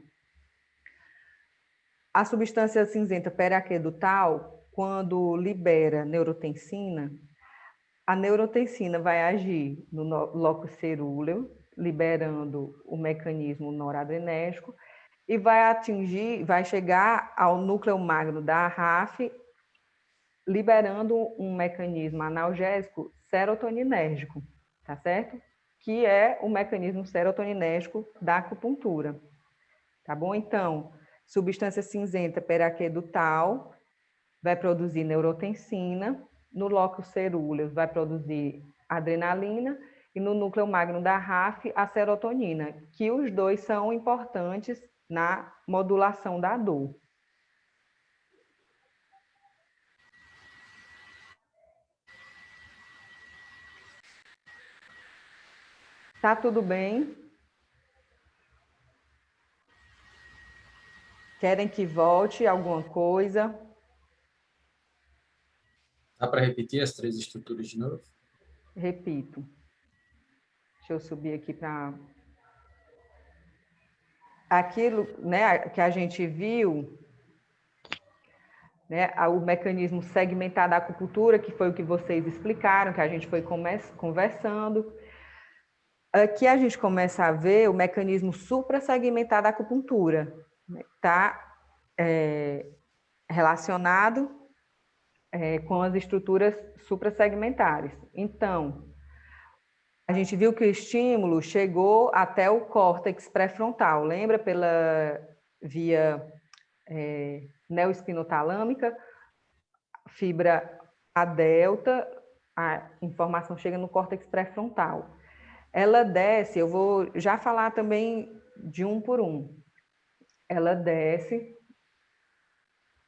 A substância cinzenta periaquedutal, quando libera neurotensina, a neurotensina vai agir no locus cerúleo, liberando o mecanismo noradrenérgico, e vai chegar ao núcleo magno da RAF, liberando um mecanismo analgésico serotoninérgico, tá certo? Que é o mecanismo serotoninérgico da acupuntura, tá bom? Então, substância cinzenta periaquedutal vai produzir neurotensina, no locus cerúleo vai produzir adrenalina e no núcleo magno da RAF a serotonina, que os dois são importantes na modulação da dor. Tá tudo bem? Querem que volte alguma coisa? Dá para repetir as 3 estruturas de novo? Repito. Deixa eu subir aqui para... Aquilo, né, que a gente viu, né, o mecanismo segmentar da acupuntura, que foi o que vocês explicaram, que a gente foi conversando. Aqui a gente começa a ver o mecanismo suprassegmentar da acupuntura. Está relacionado com as estruturas suprassegmentares. Então, a gente viu que o estímulo chegou até o córtex pré-frontal, lembra? Pela via neoespinotalâmica, fibra A delta, a informação chega no córtex pré-frontal. Ela desce, eu vou já falar também de um por um. Ela desce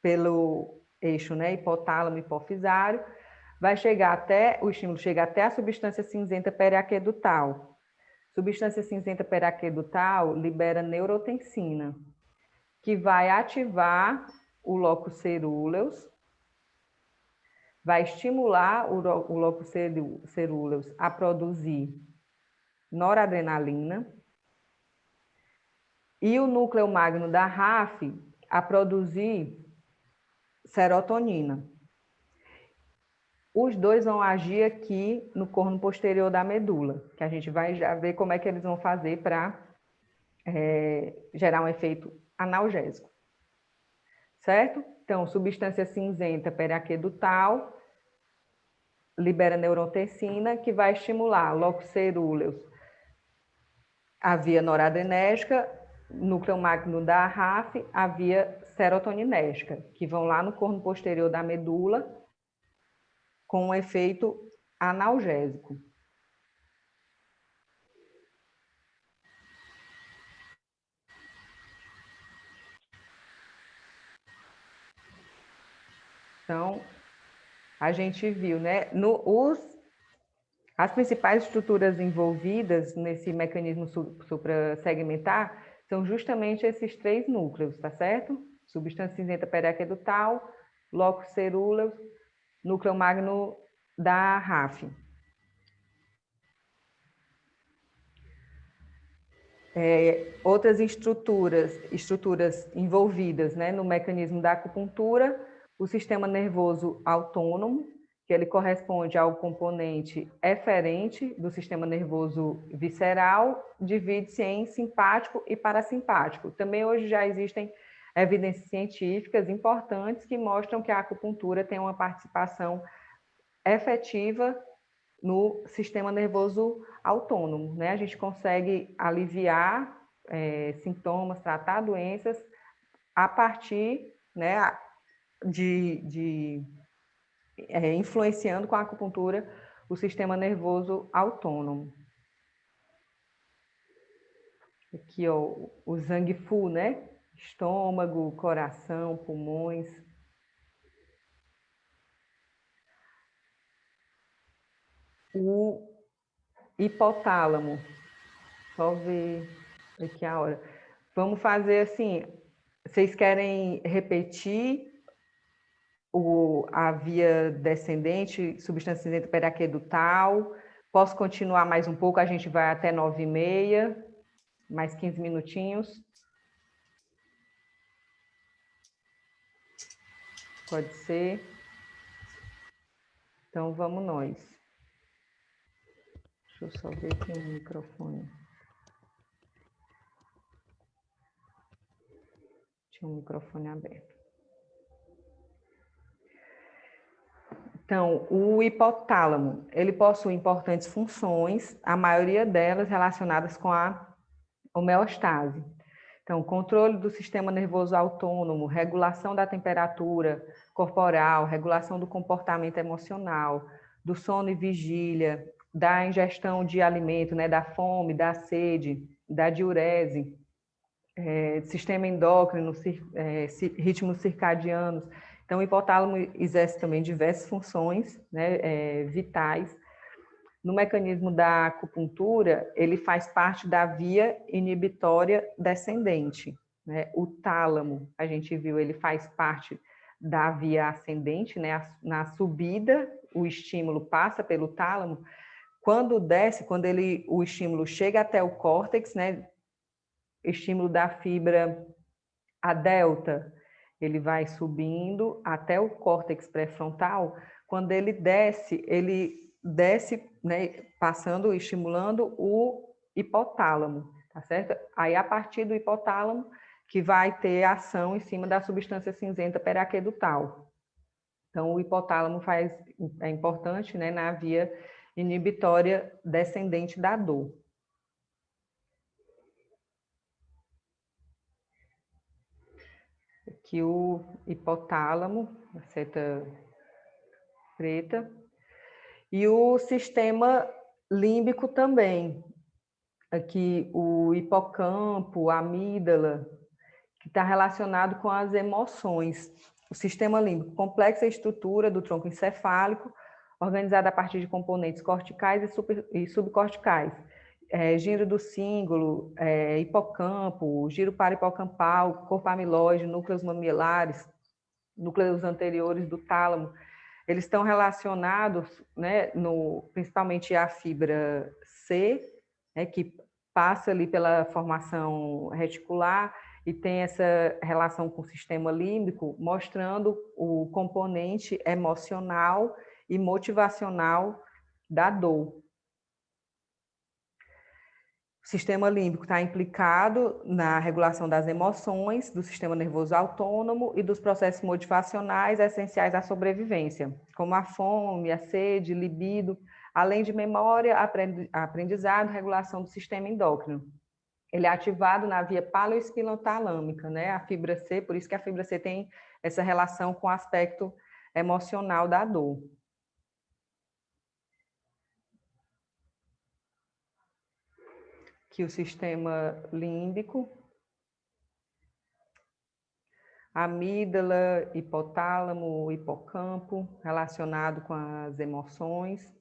pelo eixo, né, hipotálamo hipofisário, vai chegar até, o estímulo chega até a substância cinzenta periaquedutal. Substância cinzenta periaquedutal libera neurotensina, que vai ativar o locus cerúleus, vai estimular o locus cerúleus a produzir noradrenalina e o núcleo magno da RAF a produzir serotonina. Os dois vão agir aqui no corno posterior da medula, que a gente vai já ver como é que eles vão fazer para gerar um efeito analgésico. Certo? Então, substância cinzenta periaquedutal libera neurotensina, que vai estimular locus cerúleus, a via noradrenérgica, núcleo magno da RAF, a via serotoninérgica, que vão lá no corno posterior da medula com um efeito analgésico. Então, a gente viu, né? As principais estruturas envolvidas nesse mecanismo suprassegmentar são justamente esses 3 núcleos, tá certo? Substância cinzenta periaquedutal, locus cerúleus, núcleo magno da RAF. Outras estruturas envolvidas, né, no mecanismo da acupuntura, o sistema nervoso autônomo, que ele corresponde ao componente eferente do sistema nervoso visceral, divide-se em simpático e parasimpático. Também hoje já existem evidências científicas importantes que mostram que a acupuntura tem uma participação efetiva no sistema nervoso autônomo, né? A gente consegue aliviar sintomas, tratar doenças a partir, né, influenciando com a acupuntura o sistema nervoso autônomo. Aqui, ó, o Zhang Fu, né? Estômago, coração, pulmões. O hipotálamo. Só ver aqui a hora. Vamos fazer assim, vocês querem repetir a via descendente, substância cinzenta periaquedutal? Posso continuar mais um pouco? A gente vai até 9h30, mais 15 minutinhos. Pode ser? Então, vamos nós. Deixa eu só ver aqui o microfone. Tinha um microfone aberto. Então, o hipotálamo, ele possui importantes funções, a maioria delas relacionadas com a homeostase. Então, controle do sistema nervoso autônomo, regulação da temperatura corporal, regulação do comportamento emocional, do sono e vigília, da ingestão de alimento, né, da fome, da sede, da diurese, sistema endócrino, ritmos circadianos. Então, o hipotálamo exerce também diversas funções, né, vitais. No mecanismo da acupuntura, ele faz parte da via inibitória descendente, né? O tálamo, a gente viu, ele faz parte da via ascendente, né? Na subida, o estímulo passa pelo tálamo. Quando desce, quando o estímulo chega até o córtex, né? Estímulo da fibra a delta, ele vai subindo até o córtex pré-frontal. Quando ele desce, né, passando, estimulando o hipotálamo, tá certo? Aí, a partir do hipotálamo, que vai ter ação em cima da substância cinzenta periaquedutal. Então, o hipotálamo é importante, né, na via inibitória descendente da dor. Aqui o hipotálamo, a seta preta, e o sistema límbico também. Aqui o hipocampo, a amígdala, que está relacionado com as emoções. O sistema límbico, complexa estrutura do tronco encefálico, organizada a partir de componentes corticais e subcorticais. Giro do cíngulo, hipocampo, giro parahipocampal, corpo amiloide, núcleos mamilares, núcleos anteriores do tálamo, eles estão relacionados, né, principalmente a fibra C, né, que passa ali pela formação reticular e tem essa relação com o sistema límbico, mostrando o componente emocional e motivacional da dor. O sistema límbico está implicado na regulação das emoções, do sistema nervoso autônomo e dos processos motivacionais essenciais à sobrevivência, como a fome, a sede, libido, além de memória, aprendizado, regulação do sistema endócrino. Ele é ativado na via paleoespinotalâmica, né? A fibra C, por isso que a fibra C tem essa relação com o aspecto emocional da dor. Aqui o sistema límbico, amígdala, hipotálamo, hipocampo, relacionado com as emoções.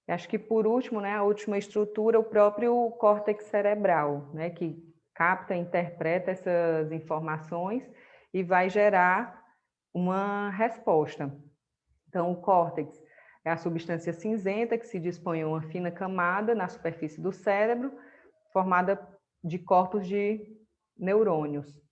Acho que, por último, né, a última estrutura, o próprio córtex cerebral, né, que capta e interpreta essas informações e vai gerar uma resposta. Então, o córtex é a substância cinzenta que se dispõe em uma fina camada na superfície do cérebro, formada de corpos de neurônios.